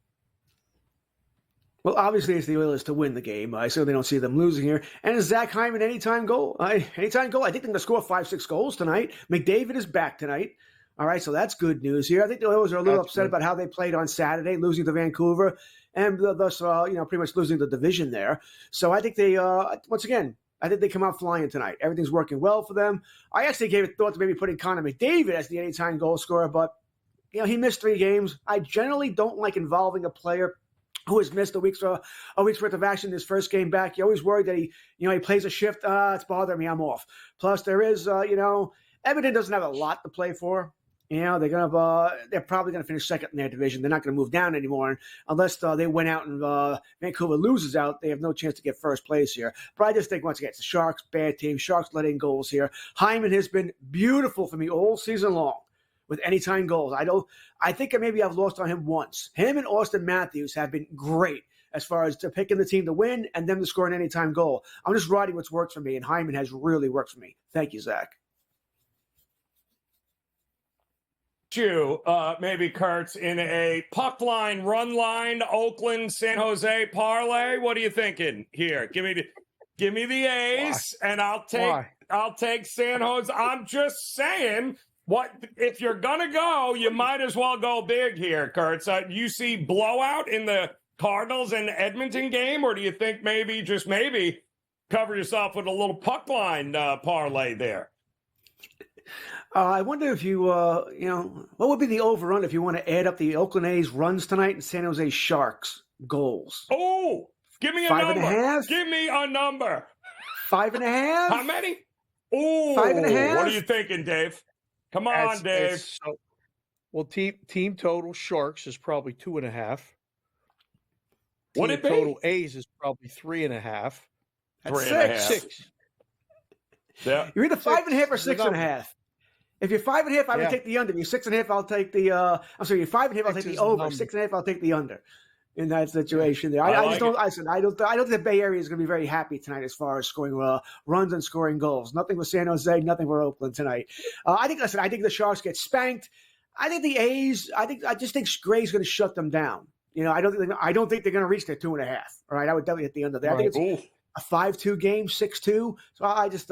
M: Well, obviously, it's the Oilers to win the game. I certainly don't see them losing here. And it's Zach Hyman anytime goal. Anytime goal. I think they're going to score 5-6 goals tonight. McDavid is back tonight. All right, so that's good news here. I think the Oilers are a little upset about how they played on Saturday, losing to Vancouver, and thus, pretty much losing the division there. So I think they, once again, I think they come out flying tonight. Everything's working well for them. I actually gave it thought to maybe putting Connor McDavid as the anytime goal scorer, but he missed 3 games. I generally don't like involving a player who has missed a week's worth of action his first game back. You're always worried that he plays a shift. It's bothering me. I'm off. Plus, there is, Edmonton doesn't have a lot to play for. They're probably going to finish second in their division. They're not going to move down anymore unless they win out and Vancouver loses out. They have no chance to get first place here. But I just think once again, it's the Sharks, bad team. Sharks let in goals here. Hyman has been beautiful for me all season long with anytime goals. I think maybe I've lost on him once. Him and Austin Matthews have been great as far as picking the team to win and them to score an anytime goal. I'm just riding what's worked for me, and Hyman has really worked for me. Thank you, Zach.
A: Maybe Kurtz in a puck line, run line, Oakland, San Jose parlay. What are you thinking here? Give me the A's, and I'll take San Jose. I'm just saying. What if you're gonna go? You might as well go big here, Kurtz. You see blowout in the Cardinals and Edmonton game, or do you think maybe just maybe cover yourself with a little puck line parlay there?
M: I wonder if what would be the over-run if you want to add up the Oakland A's runs tonight and San Jose Sharks goals?
A: Oh, give me a
M: 5.5.
A: Give me a number.
M: 5.5.
A: How many? Oh,
M: 5.5.
A: What are you thinking, Dave? Come on, Dave.
B: Team total Sharks is probably 2.5.
A: What
B: team
A: it be?
B: Total A's is probably 3.5.
M: That's 6.
A: Yeah.
M: You're either 5.5 or 6.5. If you're 5.5, I would take the under. If you're 6.5, I'll take the. I'm sorry, you're 5.5, I'll take the over. 6.5, I'll take the under. In that situation, there, I don't think the Bay Area is going to be very happy tonight as far as scoring runs and scoring goals. Nothing with San Jose, nothing for Oakland tonight. I think the Sharks get spanked. I think the A's. I just think Gray's going to shut them down. I don't think they're going to reach their 2.5. All right, I would definitely hit the under there. I think it's a 5-2 game, 6-2. So I just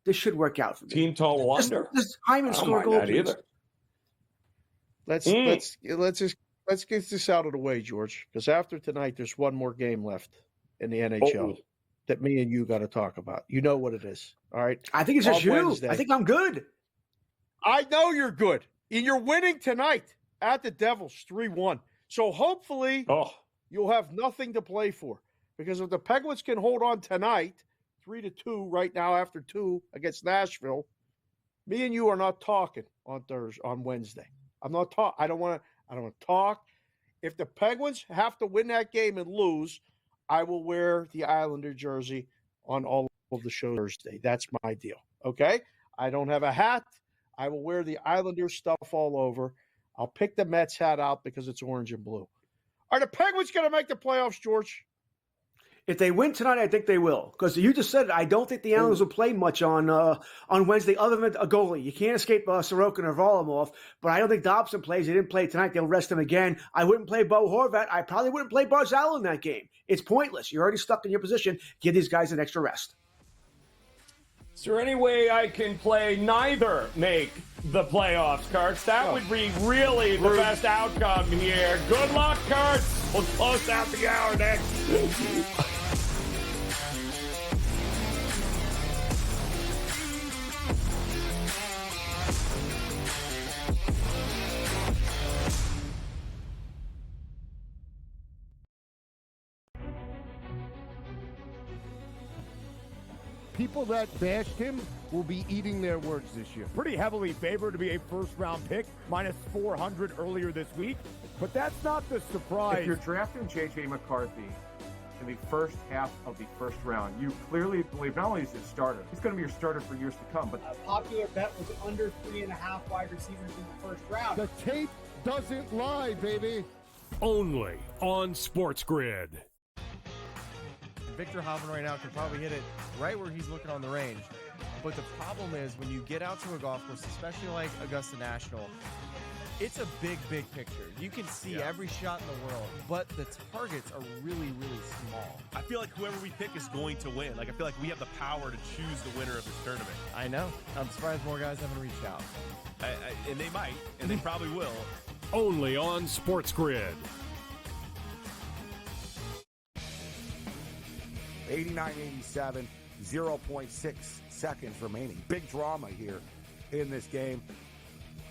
M: this should work out for me.
A: Team total under.
M: Just Hyman score goals.
B: Let's get this out of the way, George, because after tonight, there's one more game left in the NHL that me and you got to talk about. You know what it is, all right?
M: I think it's just you.
B: Wednesday,
M: I think I'm good.
B: I know you're good. And you're winning tonight at the Devils 3-1. So hopefully you'll have nothing to play for, because if the Penguins can hold on tonight, 3-2 right now after 2 against Nashville, me and you are not talking on Wednesday. I'm not talking. I don't want to talk. If the Penguins have to win that game and lose, I will wear the Islander jersey on all of the shows Thursday. That's my deal. Okay? I don't have a hat. I will wear the Islander stuff all over. I'll pick the Mets hat out because it's orange and blue. Are the Penguins going to make the playoffs, George?
M: If they win tonight, I think they will. Because you just said it. I don't think the Islanders will play much on Wednesday other than a goalie. You can't escape Sorokin or Varlamov, but I don't think Dobson plays. He didn't play tonight. They'll rest him again. I wouldn't play Bo Horvat. I probably wouldn't play Barzal in that game. It's pointless. You're already stuck in your position. Give these guys an extra rest.
A: Is there any way I can play neither make the playoffs, Kurtz? That would be really the best outcome here. Good luck, Kurtz. We'll close out the hour next.
D: People that bashed him will be eating their words this year. Pretty heavily favored to be a first-round pick, minus 400 earlier this week. But that's not the surprise.
E: If you're drafting J.J. McCarthy in the first half of the first round, you clearly believe not only is he a starter, he's going to be your starter for years to come. But
F: a popular bet was under 3.5 wide receivers in the first round.
D: The tape doesn't lie, baby.
G: Only on SportsGrid.
H: Victor Hovland right now can probably hit it right where he's looking on the range. But the problem is when you get out to a golf course, especially like Augusta National, it's a big, big picture. You can see every shot in the world, but the targets are really, really small.
I: I feel like whoever we pick is going to win. Like, I feel like we have the power to choose the winner of this tournament.
H: I know. I'm surprised more guys haven't reached out.
I: And they might, and they probably will.
G: Only on SportsGrid.
C: 89-87, 0.6 seconds remaining. Big drama here in this game.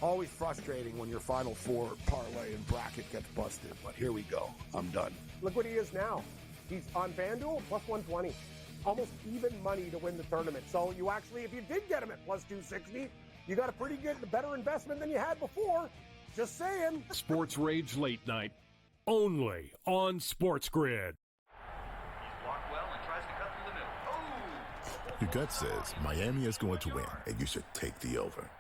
C: Always frustrating when your Final Four parlay and bracket gets busted, but here we go. I'm done.
J: Look what he is now. He's on FanDuel, plus 120. Almost even money to win the tournament. So you actually, if you did get him at plus 260, you got a pretty good, better investment than you had before. Just saying.
G: Sports Rage Late Night, only on SportsGrid.
K: Your gut says Miami is going to win, and you should take the over.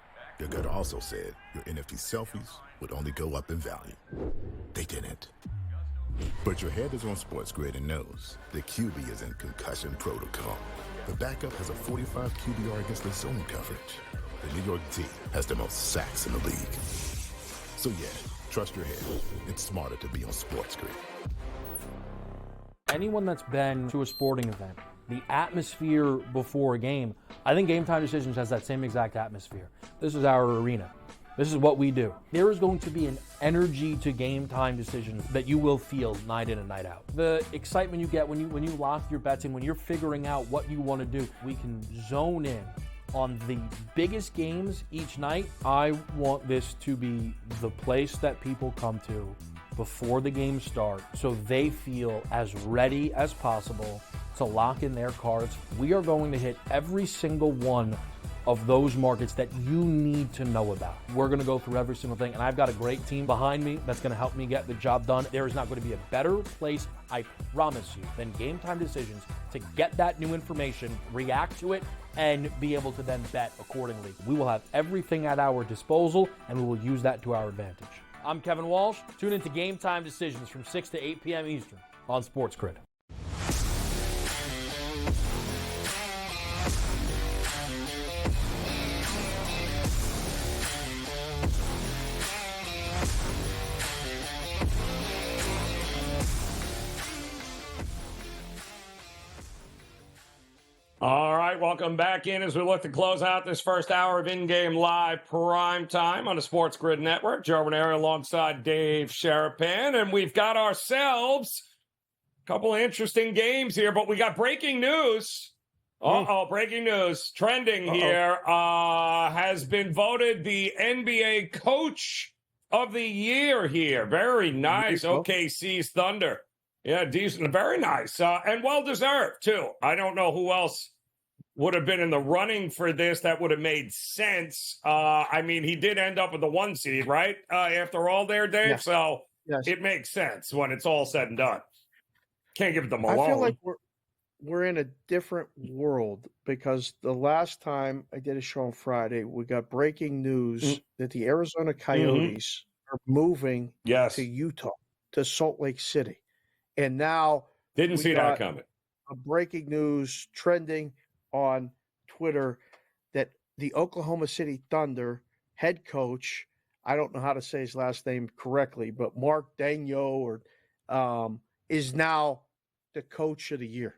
K: Your gut also said your NFT selfies would only go up in value. They didn't. But your head is on SportsGrid and knows the QB is in concussion protocol. The backup has a 45 QBR against the zone coverage. The New York D has the most sacks in the league. So yeah, trust your head. It's smarter to be on SportsGrid.
L: Anyone that's been to a sporting event, the atmosphere before a game, I think Game Time Decisions has that same exact atmosphere. This is our arena. This is what we do. There is going to be an energy to Game Time Decisions that you will feel night in and night out. The excitement you get when you lock your bets in, when you're figuring out what you want to do, we can zone in on the biggest games each night. I want this to be the place that people come to before the games start so they feel as ready as possible to lock in their cards. We are going to hit every single one of those markets that you need to know about. We're going to go through every single thing, and I've got a great team behind me that's going to help me get the job done. There is not going to be a better place, I promise you, than Game Time Decisions to get that new information, react to it, and be able to then bet accordingly. We will have everything at our disposal, and we will use that to our advantage. I'm Kevin Walsh. Tune into Game Time Decisions from 6 to 8 p.m. Eastern on SportsGrid.
A: All right, welcome back in as we look to close out this first hour of in-game live prime time on the SportsGrid Network. Joe Raineri alongside Dave Sharapan, and we've got ourselves a couple of interesting games here, but we got breaking news. Breaking news. Trending here has been voted the NBA Coach of the Year here. Very nice. OKC's Thunder. Yeah, decent. Very nice. And well-deserved, too. I don't know who else would have been in the running for this that would have made sense. I mean, he did end up with the 1 seed, right? After all there, Dave. Yes. So it makes sense when it's all said and done. Can't give it to Malone.
B: I feel like we're in a different world because the last time I did a show on Friday, we got breaking news that the Arizona Coyotes are moving to Utah, to Salt Lake City. And now
A: didn't see that coming.
B: A breaking news trending on Twitter that the Oklahoma City Thunder head coach, I don't know how to say his last name correctly, but Mark Daigneault is now the coach of the year.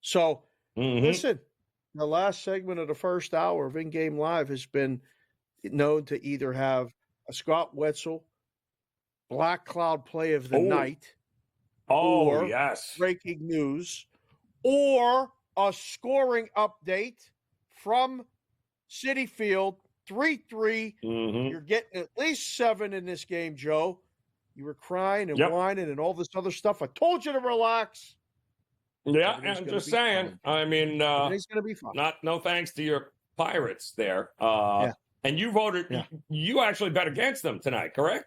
B: So listen, the last segment of the first hour of In-Game Live has been known to either have a Scott Wetzel Black Cloud play of the night, or breaking news, or a scoring update from Citi Field, 3-3. You're getting at least 7 in this game, Joe. You were crying and whining and all this other stuff. I told you to relax.
A: Yeah, I'm just saying.
B: Fine.
A: I mean,
B: it's going to be fun.
A: No thanks to your Pirates there. And you voted. You actually bet against them tonight, correct?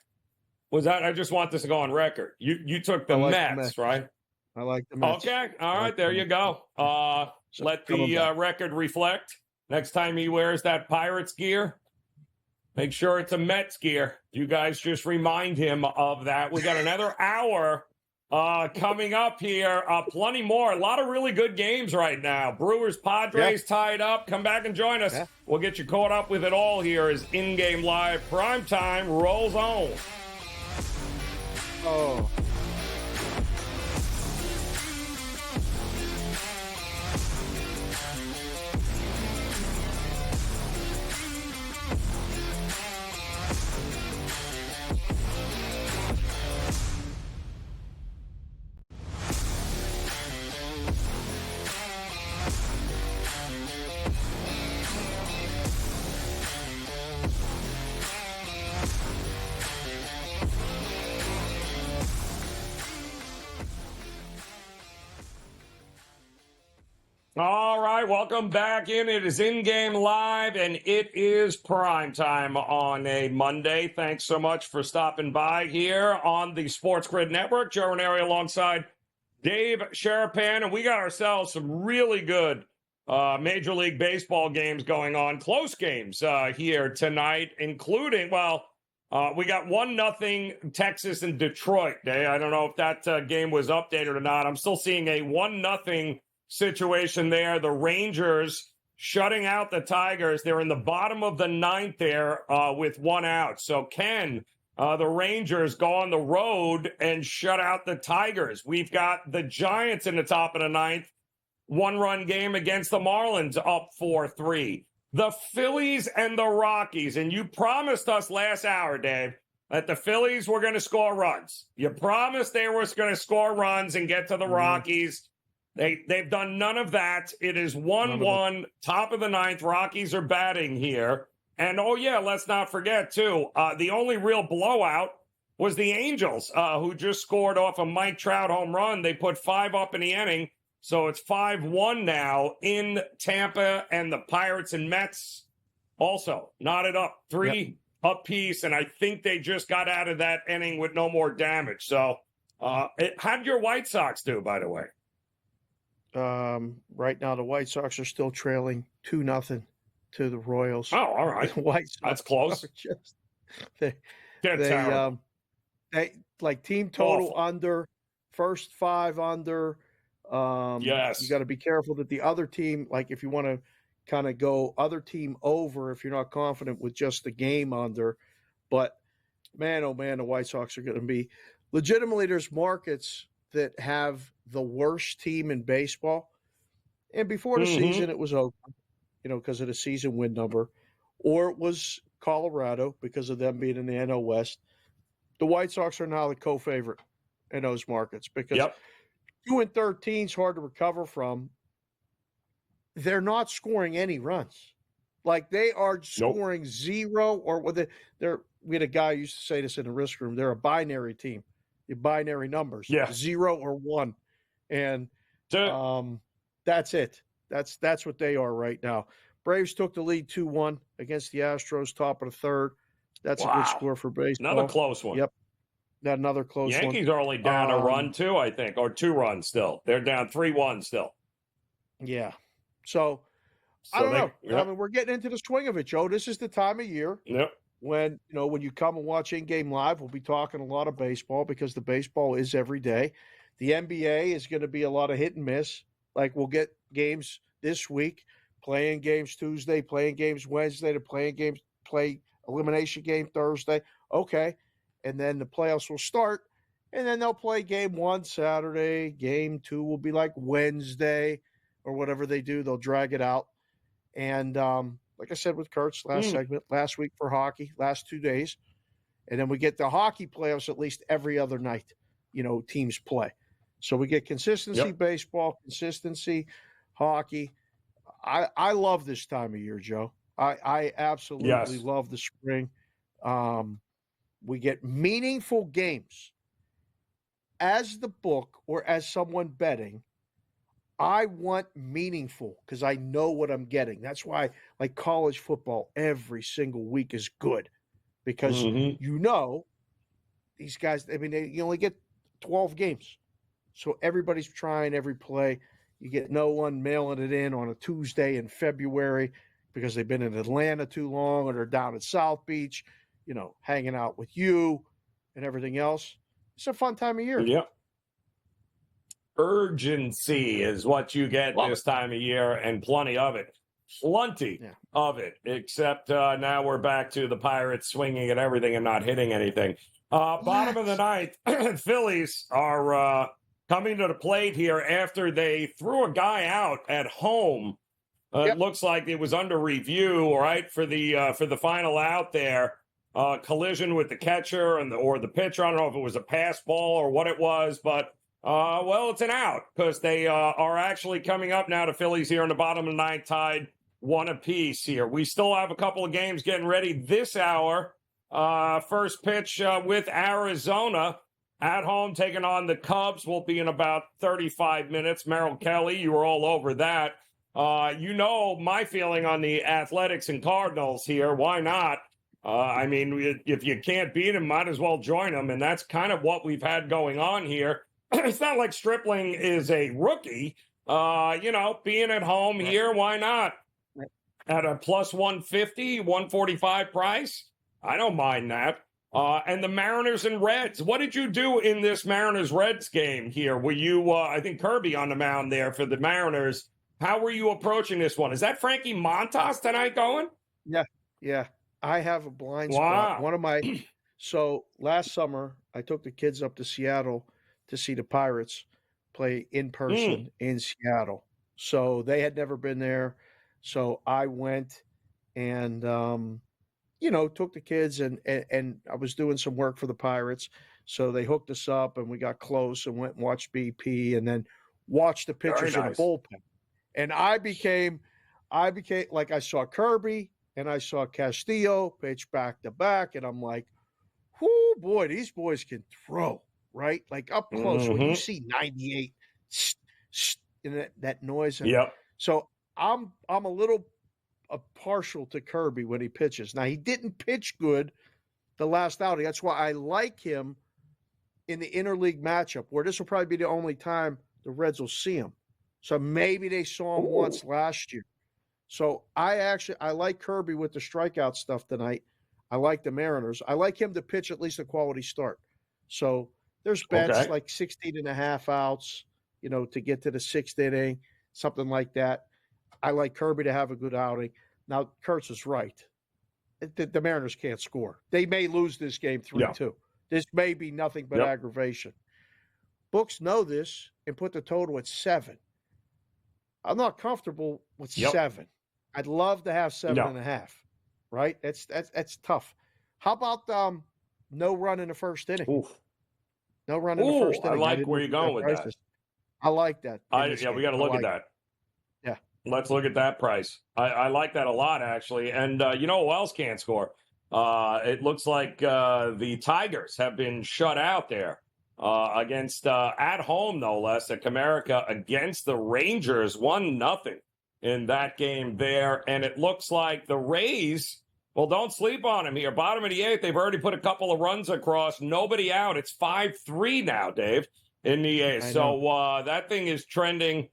A: Was that? I just want this to go on record. You took the Mets, right?
B: I like the Mets.
A: Okay, all right, there you go. Let the record reflect. Next time he wears that Pirates gear, make sure it's a Mets gear. You guys just remind him of that. We got another hour coming up here. Plenty more. A lot of really good games right now. Brewers, Padres tied up. Come back and join us. We'll get you caught up with it all here as In-Game Live Primetime rolls on.
B: Oh.
A: All right, welcome back in. It is InGame Live, and it is prime time on a Monday. Thanks so much for stopping by here on the SportsGrid Network. Joe Raineri alongside Dave Sharapan, and we got ourselves some really good Major League Baseball games going on, close games here tonight, including, we got 1-0 Texas and Detroit. Dave, I don't know if that game was updated or not. I'm still seeing a 1-0 situation there. The Rangers shutting out the Tigers. They're in the bottom of the ninth there with 1 out. So can the Rangers go on the road and shut out the Tigers? We've got the Giants in the top of the ninth. 1-run game against the Marlins, up 4-3. The Phillies and the Rockies. And you promised us last hour, Dave, that the Phillies were going to score runs. You promised they were going to score runs and get to the Rockies. They've done none of that. It is 1-1, top of the ninth. Rockies are batting here. And, let's not forget, too, the only real blowout was the Angels, who just scored off a Mike Trout home run. They put 5 up in the inning. So it's 5-1 now in Tampa, and the Pirates and Mets also knotted up 3 apiece. And I think they just got out of that inning with no more damage. So how did your White Sox do, by the way?
B: Right now, the White Sox are still trailing 2-0 to the Royals.
A: Oh, all right.
B: The White Sox
A: That's close.
B: They team total awful. Under, first 5 under.
A: Yes.
B: You got to be careful that the other team, like if you want to kind of go other team over, if you're not confident with just the game under. But man, oh man, the White Sox are going to be legitimately. There's markets that have the worst team in baseball. And before the season, it was Oakland, because of the season win number, or it was Colorado because of them being in the NL West. The White Sox are now the co-favorite in those markets because 2-13 is hard to recover from. They're not scoring any runs. Like they are scoring zero or we had a guy who used to say this in the risk room. They're a binary team. The binary numbers, 0 or 1, and that's it. That's what they are right now. Braves took the lead 2-1 against the Astros, top of the third. That's a good score for baseball.
A: Another close one.
B: Yep, another close one.
A: Yankees are only down a run too, I think, or 2 runs still. They're down 3-1 still.
B: Yeah, so I don't know. I mean, we're getting into the swing of it, Joe. This is the time of year. When you come and watch InGame Live, we'll be talking a lot of baseball because the baseball is every day. The NBA is going to be a lot of hit and miss. Like we'll get games this week, playing games Tuesday, playing games Wednesday, play elimination game Thursday. Okay. And then the playoffs will start, and then they'll play game 1 Saturday. Game 2 will be like Wednesday or whatever they do. They'll drag it out. And like I said with Kurt's last segment, last week for hockey, last 2 days. And then we get the hockey playoffs at least every other night, teams play. So we get consistency baseball, consistency hockey. I love this time of year, Joe. I absolutely love the spring. We get meaningful games. As the book or as someone betting, I want meaningful because I know what I'm getting. That's why, like college football, every single week is good because these guys. I mean, you only get 12 games, so everybody's trying every play. You get no one mailing it in on a Tuesday in February because they've been in Atlanta too long or they're down at South Beach, hanging out with you and everything else. It's a fun time of year.
A: Yep. Urgency is what you get this time of year, and plenty of it. Plenty of it, except now we're back to the Pirates swinging at everything and not hitting anything. Bottom of the ninth, Phillies are coming to the plate here after they threw a guy out at home. It looks like it was under review, right, for the final out there. Collision with the catcher or the pitcher. I don't know if it was a pass ball or what it was, but it's an out because they are actually coming up now to Phillies here in the bottom of the ninth, tied 1 apiece here. We still have a couple of games getting ready this hour. First pitch with Arizona at home taking on the Cubs will be in about 35 minutes. Merrill Kelly, you were all over that. You know my feeling on the Athletics and Cardinals here. Why not? I mean, if you can't beat them, might as well join them. And that's kind of what we've had going on here. It's not like Stripling is a rookie. Being at home here, why not? At a plus 150, 145 price, I don't mind that. And the Mariners and Reds. What did you do in this Mariners-Reds game here? Were you, I think, Kirby on the mound there for the Mariners. How were you approaching this one? Is that Frankie Montas tonight going?
B: Yeah. I have a blind spot. One of my so last summer I took the kids up to Seattle to see the Pirates play in person in Seattle. So they had never been there. So I went and took the kids and I was doing some work for the Pirates. So they hooked us up and we got close and went and watched BP and then watched the pitchers in the bullpen. And I became like I saw Kirby and I saw Castillo pitch back to back, and I'm like, whoo, boy, these boys can throw, right? Like up close when you see 98 and that noise.
A: Yep.
B: So I'm a little partial to Kirby when he pitches. Now, he didn't pitch good the last outing. That's why I like him in the interleague matchup, where this will probably be the only time the Reds will see him. So maybe they saw him once last year. So I like Kirby with the strikeout stuff tonight. I like the Mariners. I like him to pitch at least a quality start. So there's bets like 16.5 outs, to get to the 6th inning, something like that. I like Kirby to have a good outing. Now, Kurtz is right. The Mariners can't score. They may lose this game 3-2. This may be nothing but aggravation. Books know this and put the total at 7. I'm not comfortable with 7. I'd love to have 7.5. Right? That's tough. How about no run in the first inning?
A: Oof.
B: No run in the first inning.
A: I like where you're going with that.
B: I like that.
A: We got to look at that.
B: Yeah.
A: Let's look at that price. I like that a lot, actually. And you know who else can't score? It looks like the Tigers have been shut out there against at home, no less, at Comerica against the Rangers, 1-0 in that game there. And it looks like the Rays, well, don't sleep on them here. Bottom of the 8th, they've already put a couple of runs across. Nobody out. It's 5-3 now, Dave, in the 8th. So that thing is trending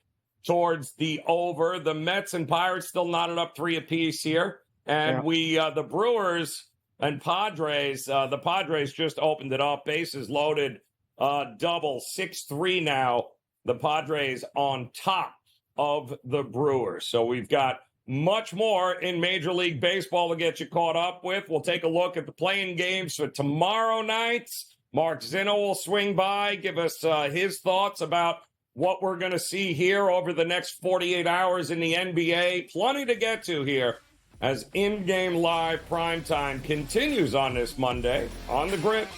A: towards the over. The Mets and Pirates still knotted up 3 apiece here. And the Brewers and Padres, the Padres just opened it up. Bases loaded, double, 6-3 now. The Padres on top of the Brewers. So we've got much more in Major League Baseball to get you caught up with. We'll take a look at the playing games for tomorrow night. Mark Zinno will swing by, give us his thoughts about what we're going to see here over the next 48 hours in the NBA. Plenty to get to here as in-game live primetime continues on this Monday on the Grid.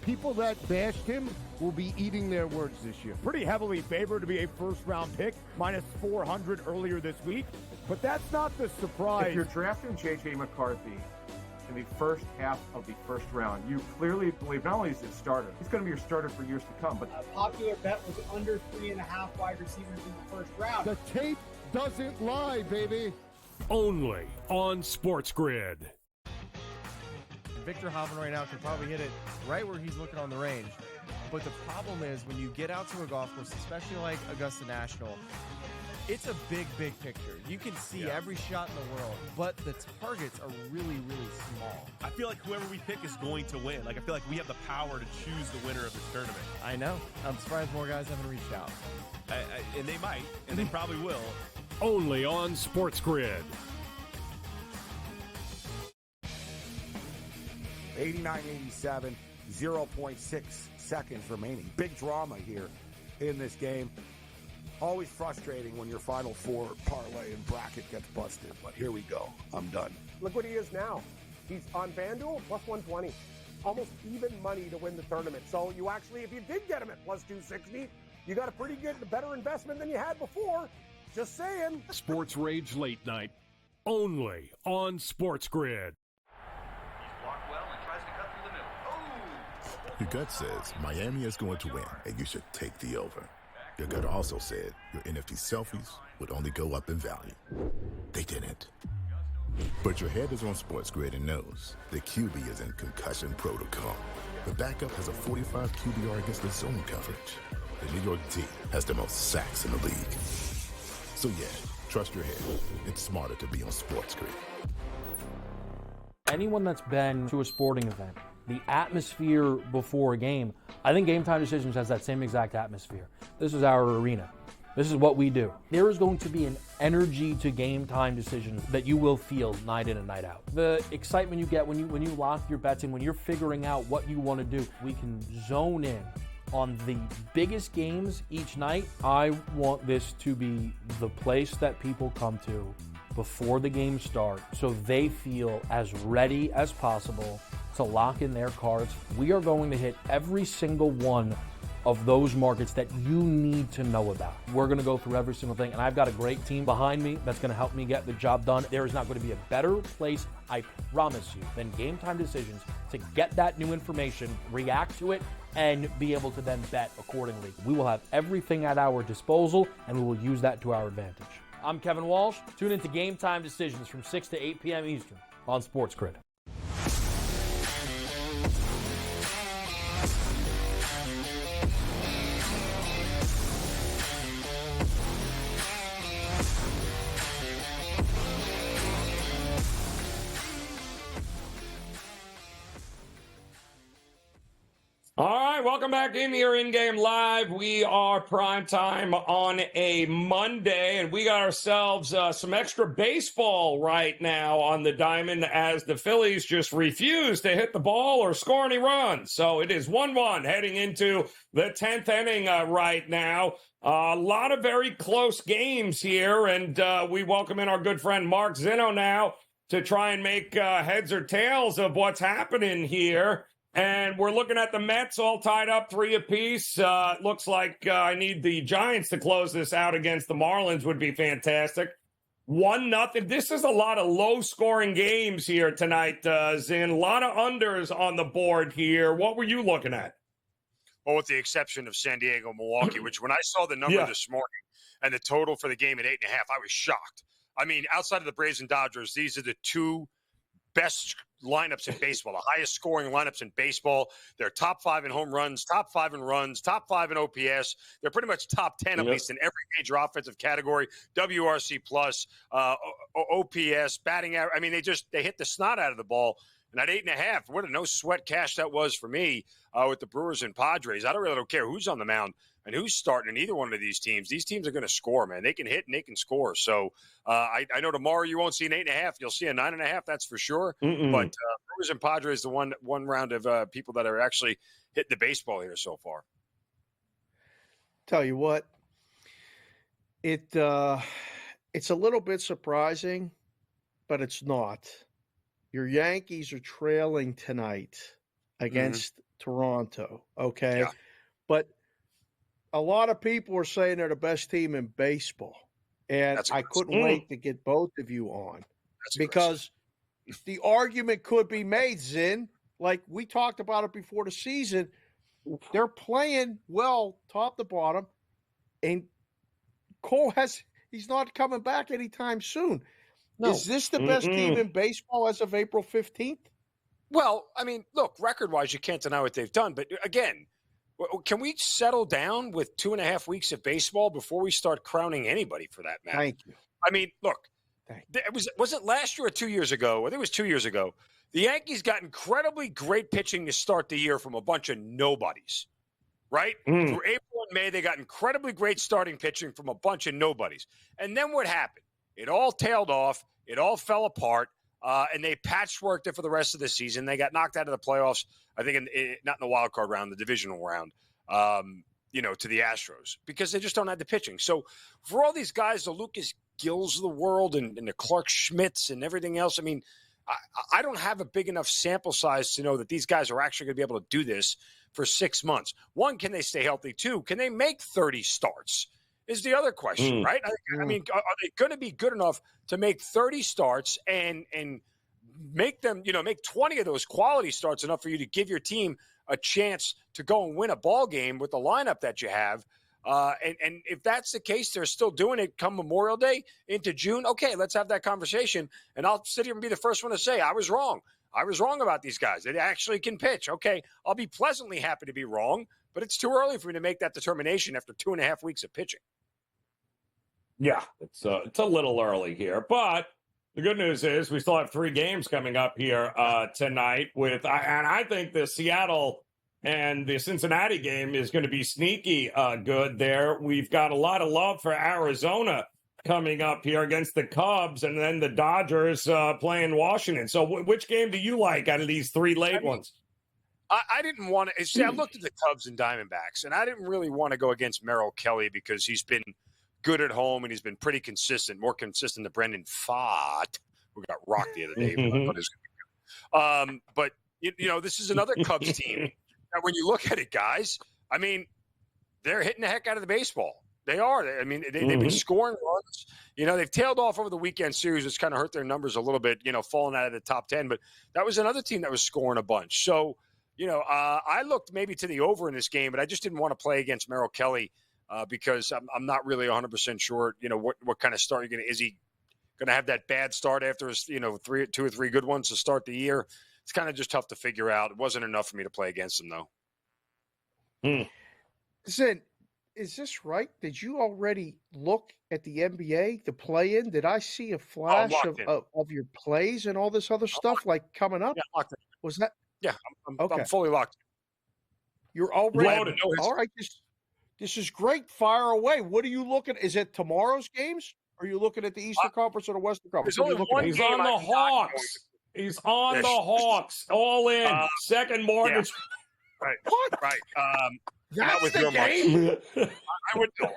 D: People that bashed him will be eating their words this year. Pretty heavily favored to be a first-round pick, minus 400 earlier this week. But that's not the surprise.
E: If you're drafting J.J. McCarthy in the first half of the first round, you clearly believe not only is he a starter, he's going to be your starter for years to come. But
F: a popular bet was under 3.5 wide receivers in the first round.
D: The tape doesn't lie, baby.
G: Only on SportsGrid.
H: Victor Hovland right now can probably hit it right where he's looking on the range. But the problem is when you get out to a golf course, especially like Augusta National, it's a big, big picture. You can see every shot in the world, but the targets are really, really small.
I: I feel like whoever we pick is going to win. Like, I feel like we have the power to choose the winner of this tournament.
H: I know. I'm surprised more guys haven't reached out.
I: And they might, and they probably will.
G: Only on SportsGrid.
C: 89-87, 0.6 seconds remaining. Big drama here in this game. Always frustrating when your Final Four parlay and bracket gets busted, but here we go. I'm done.
J: Look what he is now. He's on FanDuel, plus 120. almost even money to win the tournament. So you actually, if you did get him at plus 260, you got a pretty good, better investment than you had before. Just saying.
G: Sports Rage Late Night, only on SportsGrid.
K: Your gut says Miami is going to win, and you should take the over. Your gut also said your NFT selfies would only go up in value. They didn't. But your head is on SportsGrid and knows the QB is in concussion protocol. The backup has a 45 QBR against the zone coverage. The New York D has the most sacks in the league. So yeah, trust your head. It's smarter to be on SportsGrid.
L: Anyone that's been to a sporting event, the atmosphere before a game, I think Game Time Decisions has that same exact atmosphere. This is our arena. This is what we do. There is going to be an energy to Game Time Decisions that you will feel night in and night out. The excitement you get when you lock your bets in, when you're figuring out what you want to do, we can zone in on the biggest games each night. I want this to be the place that people come to before the games start so they feel as ready as possible to lock in their cards. We are going to hit every single one of those markets that you need to know about. We're going to go through every single thing, and I've got a great team behind me that's going to help me get the job done. There is not going to be a better place, I promise you, than Game Time Decisions to get that new information, react to it, and be able to then bet accordingly. We will have everything at our disposal, and we will use that to our advantage. I'm Kevin Walsh. Tune into Game Time Decisions from 6 to 8 p.m. Eastern on SportsGrid.
A: All right, welcome back in here, InGame Live. We are PrimeTime on a Monday, and we got ourselves some extra baseball right now on the diamond as the Phillies just refuse to hit the ball or score any runs. So it is 1-1 heading into the 10th inning right now. A lot of very close games here, and we welcome in our good friend Mark Zinno now to try and make heads or tails of what's happening here. And we're looking at the Mets all tied up 3 apiece. Looks like I need the Giants to close this out against the Marlins would be fantastic. 1-0. This is a lot of low-scoring games here tonight, Zin. A lot of unders on the board here. What were you looking at?
N: Well, with the exception of San Diego, Milwaukee, which when I saw the number this morning and the total for the game at 8.5, I was shocked. I mean, outside of the Braves and Dodgers, these are the 2 best lineups in baseball, the highest scoring lineups in baseball. They're top 5 in home runs, top 5 in runs, top 5 in OPS. They're pretty much top 10 at least in every major offensive category, WRC plus, OPS, batting average. I mean, they hit the snot out of the ball. And at 8.5, what a no sweat cash that was for me with the Brewers and Padres. I don't care who's on the mound and who's starting in either one of these teams. These teams are going to score, man. They can hit and they can score. So I know tomorrow you won't see an 8.5. You'll see a 9.5. That's for sure. But Brewers and Padres, the one round of people that are actually hitting the baseball here so far.
B: Tell you what, it's a little bit surprising, but it's not. Your Yankees are trailing tonight against Toronto, okay? Yeah. But a lot of people are saying they're the best team in baseball, and I couldn't wait to get both of you on because the argument could be made, Zin, like we talked about it before the season. They're playing well top to bottom, and Cole he's not coming back anytime soon. No. Is this the best team in baseball as of April 15th?
N: Well, I mean, look, record-wise, you can't deny what they've done. But, again, can we settle down with 2.5 weeks of baseball before we start crowning anybody for that matter?
B: Thank you.
N: I mean, look, was it last year or 2 years ago? I think it was 2 years ago. The Yankees got incredibly great pitching to start the year from a bunch of nobodies, right? Through April and May, they got incredibly great starting pitching from a bunch of nobodies. And then what happened? It all tailed off. It all fell apart, and they patchworked it for the rest of the season. They got knocked out of the playoffs, I think, not in the wild card round, the divisional round, to the Astros because they just don't have the pitching. So for all these guys, the Lucas Gills of the world and the Clark Schmidts and everything else, I mean, I don't have a big enough sample size to know that these guys are actually going to be able to do this for 6 months. One, can they stay healthy? Two, can they make 30 starts? Is the other question, right? I mean, are they going to be good enough to make 30 starts and make them, make 20 of those quality starts enough for you to give your team a chance to go and win a ball game with the lineup that you have? And if that's the case, they're still doing it come Memorial Day into June. Okay, let's have that conversation. And I'll sit here and be the first one to say I was wrong. I was wrong about these guys. They actually can pitch. Okay, I'll be pleasantly happy to be wrong, but it's too early for me to make that determination after 2.5 weeks of pitching.
A: Yeah, it's a little early here, but the good news is we still have 3 games coming up here tonight. And I think the Seattle and the Cincinnati game is going to be sneaky good there. We've got a lot of love for Arizona coming up here against the Cubs, and then the Dodgers playing Washington. So which game do you like out of these 3 late ones?
N: I didn't want to see. I looked at the Cubs and Diamondbacks, and I didn't really want to go against Merrill Kelly because he's been good at home and he's been pretty consistent, more consistent than Brendan Pfaadt, who got rocked the other day. But this is another Cubs team. Now, when you look at it, guys, I mean, they're hitting the heck out of the baseball. They are. I mean, they've been scoring runs. They've tailed off over the weekend series, which kind of hurt their numbers a little bit, falling out of the top 10. But that was another team that was scoring a bunch. So, I looked maybe to the over in this game, but I just didn't want to play against Merrill Kelly because I'm not really 100% sure, what kind of start you're going to – is he going to have that bad start after his, 2 or 3 good ones to start the year? It's kind of just tough to figure out. It wasn't enough for me to play against him, though.
B: Listen, is this right? Did you already look at the NBA, the play-in? Did I see a flash of your plays and all this other stuff coming up?
N: Yeah, locked in.
B: Was that?
N: Yeah, I'm fully locked in.
B: You're already loaded. All right. This is great. Fire away. What are you looking at? Is it tomorrow's games? Are you looking at the Eastern Conference or the Western Conference?
A: He's on the Hawks. He's on the Hawks. All in. Second mortgage.
N: Yeah. Right.
B: What?
N: Right.
B: That's
N: not with
B: the
N: your
B: game?
N: money.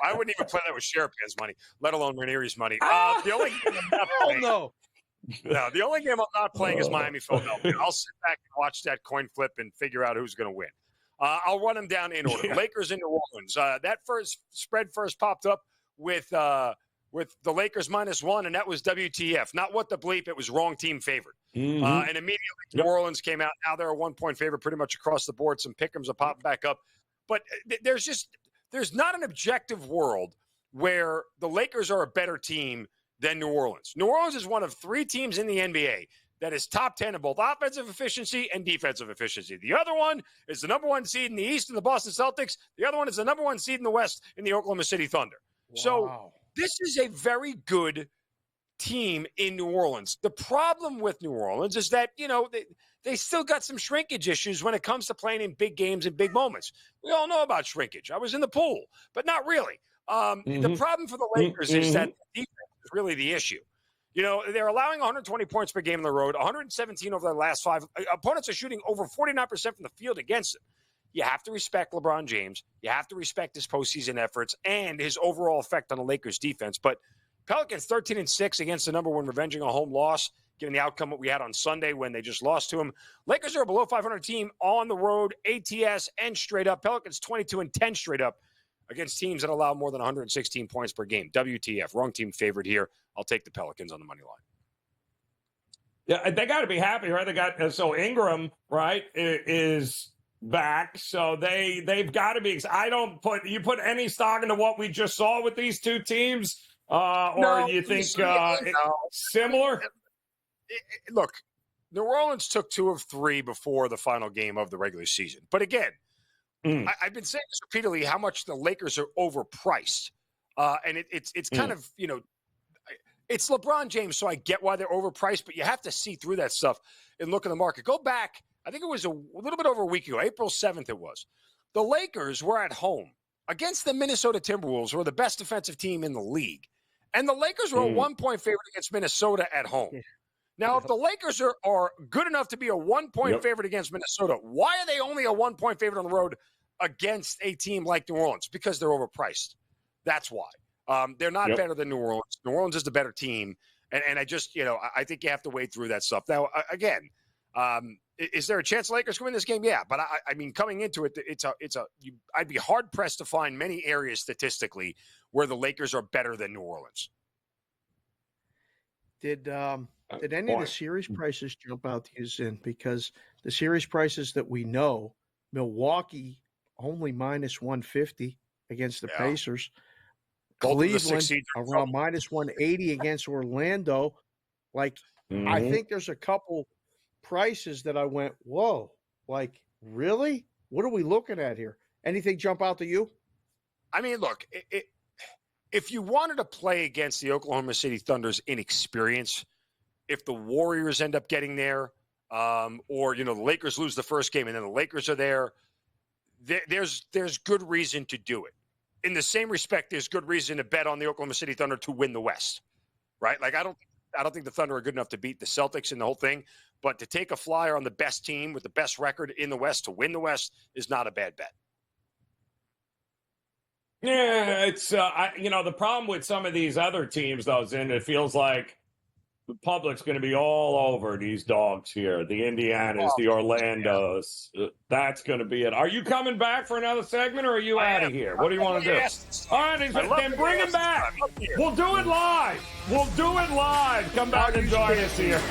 N: I wouldn't even play that with Sharapan's money, let alone Raineri's money. The only game I'm not playing,
B: no,
N: the only game I'm not playing is Miami Philadelphia. I'll sit back and watch that coin flip and figure out who's going to win. I'll run them down in order. Lakers in New Orleans. That spread first popped up with the Lakers -1, and that was WTF. Not what the bleep. It was wrong team favored. And immediately New Orleans came out. Now they're a 1-point favorite pretty much across the board. Some pick'ems are popping back up. But there's not an objective world where the Lakers are a better team than New Orleans. New Orleans is one of 3 teams in the NBA that is top 10 in both offensive efficiency and defensive efficiency. The other one is the number 1 seed in the East in the Boston Celtics. The other one is the number 1 seed in the West in the Oklahoma City Thunder. Wow. So this is a very good team in New Orleans. The problem with New Orleans is that, they still got some shrinkage issues when it comes to playing in big games and big moments. We all know about shrinkage. I was in the pool, but not really. The problem for the Lakers is that the defense is really the issue. They're allowing 120 points per game on the road, 117 over their last 5. Opponents are shooting over 49% from the field against them. You have to respect LeBron James. You have to respect his postseason efforts and his overall effect on the Lakers defense. But Pelicans 13-6 against the number 1, revenging a home loss, given the outcome that we had on Sunday when they just lost to him. Lakers are a below 500 team on the road, ATS and straight up. Pelicans 22-10 straight up against teams that allow more than 116 points per game. WTF, wrong team favored here. I'll take the Pelicans on the money line.
A: Yeah, they got to be happy, right? They got so Ingram, right, is back, so they've got to be. I don't put any stock into what we just saw with these 2 teams, or do you think similar?
N: Look, New Orleans took 2 of 3 before the final game of the regular season. But again, I've been saying this repeatedly, how much the Lakers are overpriced. And it's kind of, it's LeBron James, so I get why they're overpriced, but you have to see through that stuff and look at the market. Go back, I think it was a little bit over a week ago, April 7th it was. The Lakers were at home against the Minnesota Timberwolves, who are the best defensive team in the league. And the Lakers were a 1-point favorite against Minnesota at home. Now, if the Lakers are good enough to be a 1-point favorite against Minnesota, why are they only a 1-point favorite on the road against a team like New Orleans? Because they're overpriced. That's why. They're not better than New Orleans. New Orleans is the better team. And I just, I think you have to wade through that stuff. Now, again, is there a chance the Lakers can win this game? Yeah, but I mean, coming into it, I'd be hard pressed to find many areas statistically where the Lakers are better than New Orleans.
B: Did any of the series prices jump out to you, Zin? Because the series prices that we know, Milwaukee only minus 150 against the Pacers. Cleveland around minus 180 against Orlando. Like, I think there's a couple prices that I went, whoa, like, really? What are we looking at here? Anything jump out to you?
N: I mean, look, if you wanted to play against the Oklahoma City Thunder's inexperience, if the Warriors end up getting there, or, the Lakers lose the first game and then the Lakers are there, there's good reason to do it. In the same respect, there's good reason to bet on the Oklahoma City Thunder to win the West, right? Like, I don't think the Thunder are good enough to beat the Celtics in the whole thing, but to take a flyer on the best team with the best record in the West to win the West is not a bad bet.
A: Yeah, it's the problem with some of these other teams, though, Zin, it feels like the public's going to be all over these dogs here. The Indianas, the Orlandos. That's going to be it. Are you coming back for another segment, or are you out of here? What do you want to do? All right, then bring him back. We'll do it live. Come back and join us here.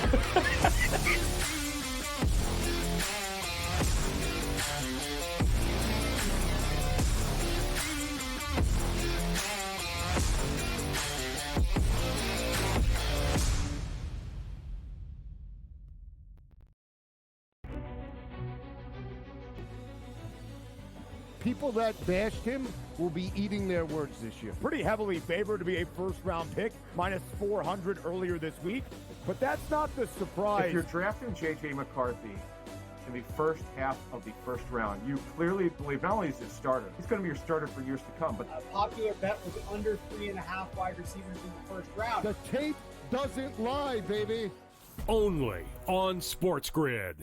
D: People that bashed him will be eating their words this year. Pretty heavily favored to be a first-round pick, minus 400 earlier this week. But that's not the surprise.
E: If you're drafting J.J. McCarthy in the first half of the first round, you clearly believe not only is his starter, he's going to be your starter for years to come. But
F: a popular bet was under 3.5 wide receivers in the first round.
D: The tape doesn't lie, baby.
G: Only on SportsGrid.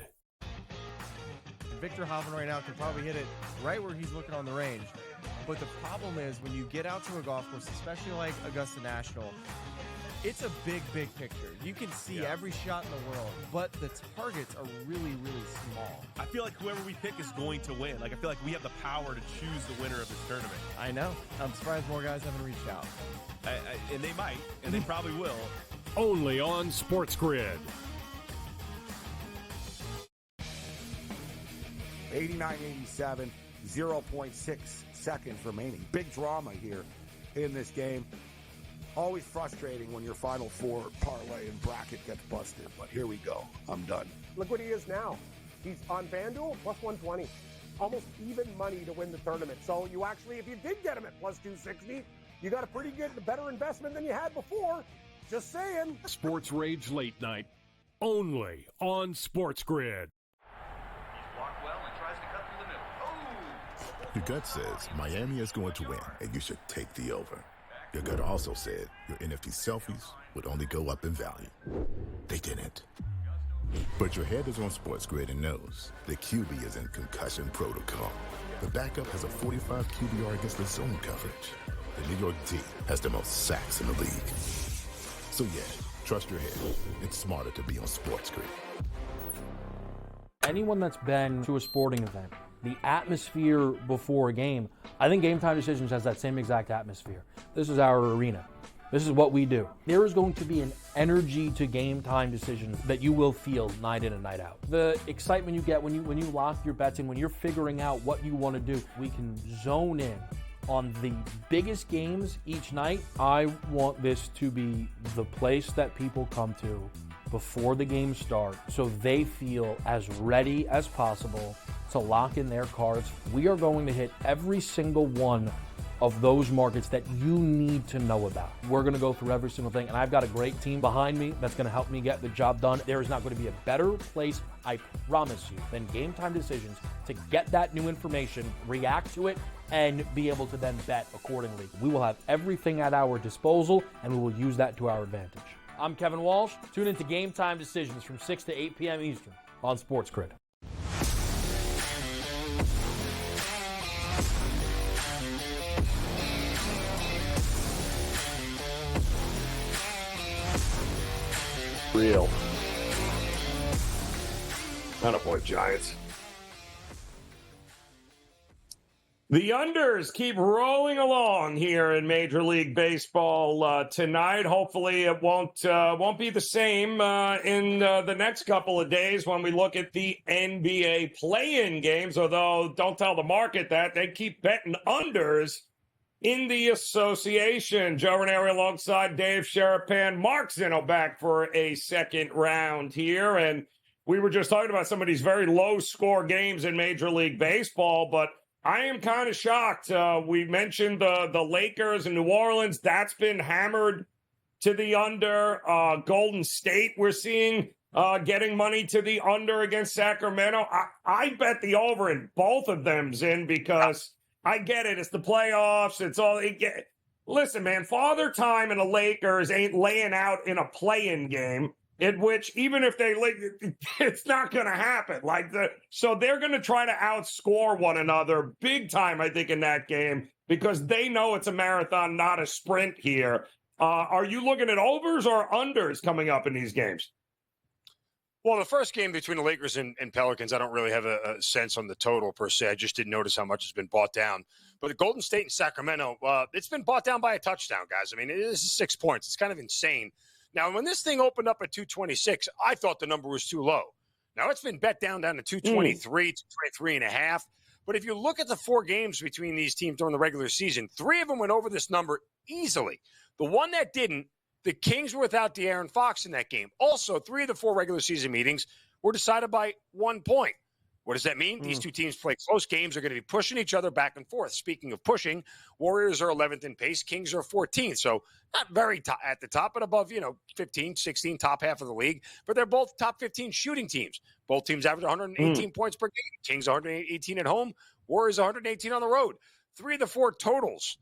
H: Victor Hovland right now can probably hit it right where he's looking on the range. But the problem is when you get out to a golf course, especially like Augusta National, it's a big, big picture. You can see every shot in the world, but the targets are really, really small.
I: I feel like whoever we pick is going to win. Like, I feel like we have the power to choose the winner of this tournament.
H: I know. I'm surprised more guys haven't reached out.
I: And they might, and they probably will.
G: Only on SportsGrid.
C: 89-87, 0.6 seconds remaining. Big drama here in this game. Always frustrating when your Final Four parlay and bracket gets busted, but here we go. I'm done.
J: Look what he is now. He's on FanDuel, plus 120. Almost even money to win the tournament. So you actually, if you did get him at plus 260, you got a pretty good, better investment than you had before. Just saying.
G: Sports Rage Late Night. Only on SportsGrid.
K: Your gut says Miami is going to win, and you should take the over. Your gut also said your NFT selfies would only go up in value. They didn't. But your head is on SportsGrid and knows the QB is in concussion protocol. The backup has a 45 QBR against the zone coverage. The New York D has the most sacks in the league. So yeah, trust your head. It's smarter to be on SportsGrid.
L: Anyone that's been to a sporting event, the atmosphere before a game, I think Game Time Decisions has that same exact atmosphere. This is our arena. This is what we do. There is going to be an energy to Game Time Decisions that you will feel night in and night out. The excitement you get when you lock your bets in, when you're figuring out what you want to do, we can zone in on the biggest games each night. I want this to be the place that people come to before the games start so they feel as ready as possible to lock in their cards. We are going to hit every single one of those markets that you need to know about. We're going to go through every single thing, and I've got a great team behind me that's going to help me get the job done. There is not going to be a better place, I promise you, than Game Time Decisions to get that new information, react to it, and be able to then bet accordingly. We will have everything at our disposal, and we will use that to our advantage. I'm Kevin Walsh. Tune into Game Time Decisions from 6 to 8 p.m. Eastern on SportsGrid.
A: Real. Attaboy, Giants. The unders keep rolling along here in Major League Baseball tonight. Hopefully, it won't be the same in the next couple of days when we look at the NBA play-in games. Although, don't tell the market that they keep betting unders in the association. Joe Raineri alongside Dave Sharapan. Mark Zinno back for a second round here, and we were just talking about some of these very low-score games in Major League Baseball, but I am kind of shocked. We mentioned the Lakers in New Orleans. That's been hammered to the under. Golden State, we're seeing getting money to the under against Sacramento. I bet the over in both of them, Zin, because I get it. It's the playoffs. It's all. Listen, man, Father Time and the Lakers ain't laying out in a play-in game. In which, even if they, it's not going to happen. So they're going to try to outscore one another big time, I think, in that game because they know it's a marathon, not a sprint here. Are you looking at overs or unders coming up in these games?
N: Well, the first game between the Lakers and Pelicans, I don't really have a sense on the total per se. I just didn't notice how much has been bought down. But the Golden State and Sacramento, it's been bought down by a touchdown, guys. I mean, this is 6 points. It's kind of insane. Now, when this thing opened up at 226, I thought the number was too low. Now, it's been bet down to 223, 223 and a half. But if you look at the 4 games between these teams during the regular season, 3 of them went over this number easily. The one that didn't, the Kings were without De'Aaron Fox in that game. Also, 3 of the 4 regular season meetings were decided by 1 point. What does that mean? These two teams play close games. They're going to be pushing each other back and forth. Speaking of pushing, Warriors are 11th in pace. Kings are 14th. So not very at the top, but above, 15, 16, top half of the league. But they're both top 15 shooting teams. Both teams average 118 points per game. Kings 118 at home. Warriors 118 on the road. 3 of the 4 totals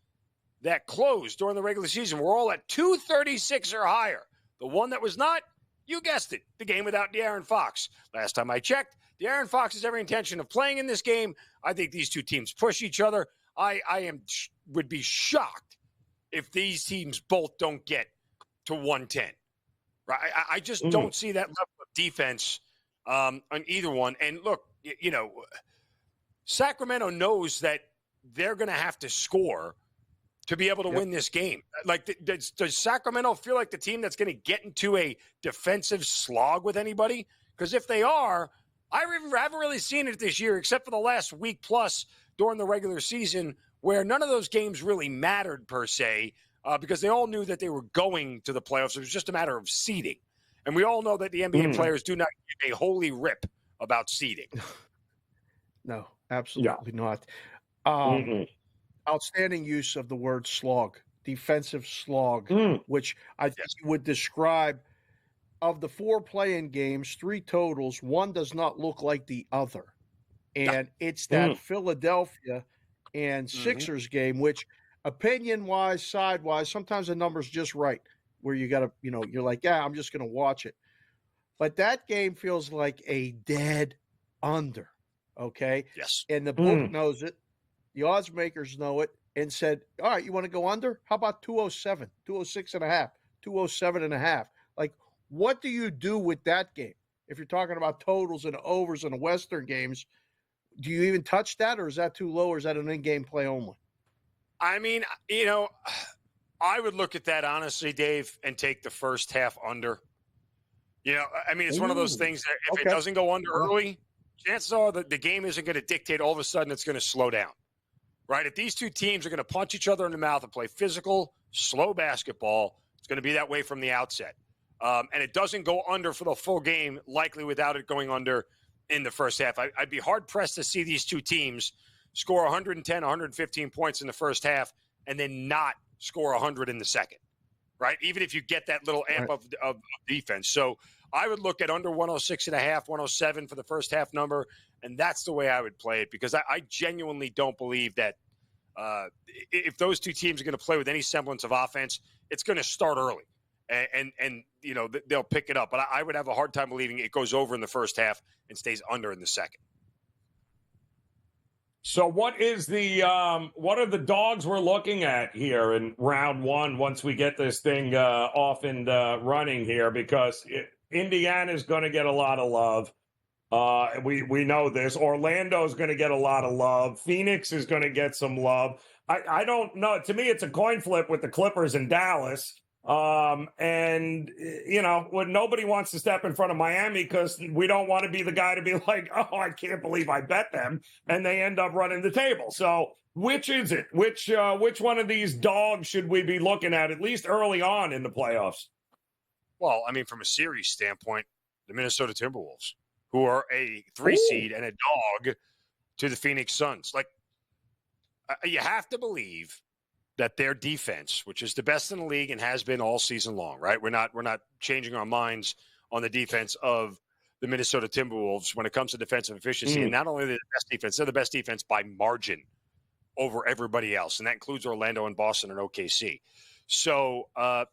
N: that closed during the regular season were all at 236 or higher. The one that was not, you guessed it, the game without De'Aaron Fox. Last time I checked, De'Aaron Fox has every intention of playing in this game. I think these two teams push each other. I would be shocked if these teams both don't get to 110. Right? I just don't see that level of defense on either one. And look, Sacramento knows that they're going to have to score to be able to win this game. Does Sacramento feel like the team that's going to get into a defensive slog with anybody? Because if they are, I haven't really seen it this year, except for the last week plus during the regular season, where none of those games really mattered per se, because they all knew that they were going to the playoffs. It was just a matter of seeding. And we all know that the NBA players do not give a holy rip about seeding.
B: No, absolutely not. Outstanding use of the word slog, defensive slog, which I think you would describe. Of the 4 play-in games, 3 totals, one does not look like the other. And it's that Philadelphia and Sixers game, which opinion-wise, side-wise, sometimes the number's just right, where you got to, you're like, yeah, I'm just going to watch it. But that game feels like a dead under, okay?
N: Yes.
B: And the book knows it. The odds makers know it and said, all right, you want to go under? How about 207, 206 and a half, 207 and a half? Like, what do you do with that game? If you're talking about totals and overs and Western games, do you even touch that, or is that too low, or is that an in-game play only?
N: I mean, I would look at that honestly, Dave, and take the first half under. It's one of those things that if it doesn't go under early, chances are that the game isn't going to dictate all of a sudden it's going to slow down. Right? If these two teams are going to punch each other in the mouth and play physical, slow basketball, it's going to be that way from the outset. And it doesn't go under for the full game, likely without it going under in the first half. I'd be hard-pressed to see these two teams score 110, 115 points in the first half and then not score 100 in the second, right? Even if you get that little amp of defense. So I would look at under 106 and a half, 107 for the first half number, and that's the way I would play it because I genuinely don't believe that if those two teams are going to play with any semblance of offense, it's going to start early. And they'll pick it up. But I would have a hard time believing it goes over in the first half and stays under in the second.
A: So what is what are the dogs we're looking at here in round 1 once we get this thing off and running here? Because Indiana's going to get a lot of love. We know this. Orlando's going to get a lot of love. Phoenix is going to get some love. I don't know. To me, it's a coin flip with the Clippers and Dallas. And, when nobody wants to step in front of Miami because we don't want to be the guy to be like, oh, I can't believe I bet them. And they end up running the table. So which is it? Which one of these dogs should we be looking at least early on in the playoffs?
N: Well, I mean, from a series standpoint, the Minnesota Timberwolves, who are a 3 seed and a dog to the Phoenix Suns. Like, you have to believe that their defense, which is the best in the league and has been all season long, right? We're not changing our minds on the defense of the Minnesota Timberwolves when it comes to defensive efficiency. And not only are they the best defense, they're the best defense by margin over everybody else. And that includes Orlando and Boston and OKC. So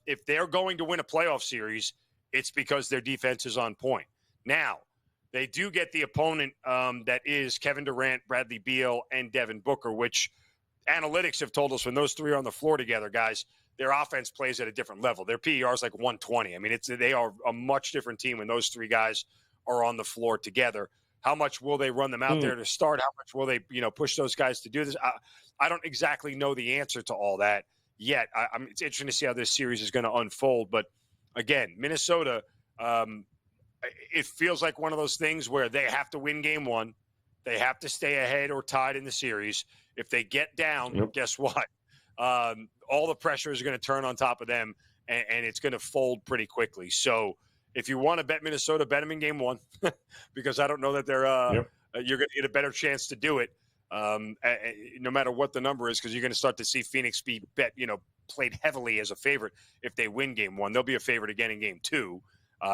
N: if they're going to win a playoff series, it's because their defense is on point. Now, they do get the opponent that is Kevin Durant, Bradley Beal, and Devin Booker, which analytics have told us when those three are on the floor together, guys, their offense plays at a different level. Their PER is like 120. I mean, they are a much different team when those three guys are on the floor together. How much will they run them out there to start? How much will they, push those guys to do this? I don't exactly know the answer to all that yet. It's interesting to see how this series is going to unfold. But again, Minnesota, it feels like one of those things where they have to win game one. They have to stay ahead or tied in the series. If they get down, guess what? All the pressure is going to turn on top of them, and it's going to fold pretty quickly. So if you want to bet Minnesota, bet them in game one because I don't know that they're you're going to get a better chance to do it no matter what the number is, because you're going to start to see Phoenix be played heavily as a favorite if they win game one. They'll be a favorite again in game two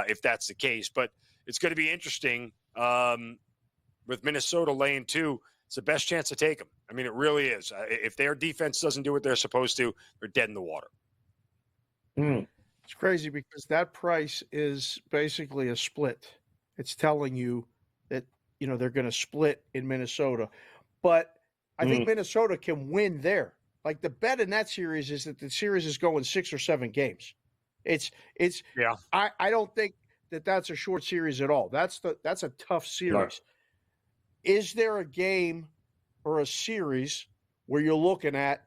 N: if that's the case. But it's going to be interesting with Minnesota laying 2. It's the best chance to take them. I mean, it really is. If their defense doesn't do what they're supposed to, they're dead in the water.
B: It's crazy because that price is basically a split. It's telling you that, they're going to split in Minnesota. But I think Minnesota can win there. Like, the bet in that series is that the series is going 6 or 7 games. I don't think that's a short series at all. That's a tough series. Right. Is there a game or a series where you're looking at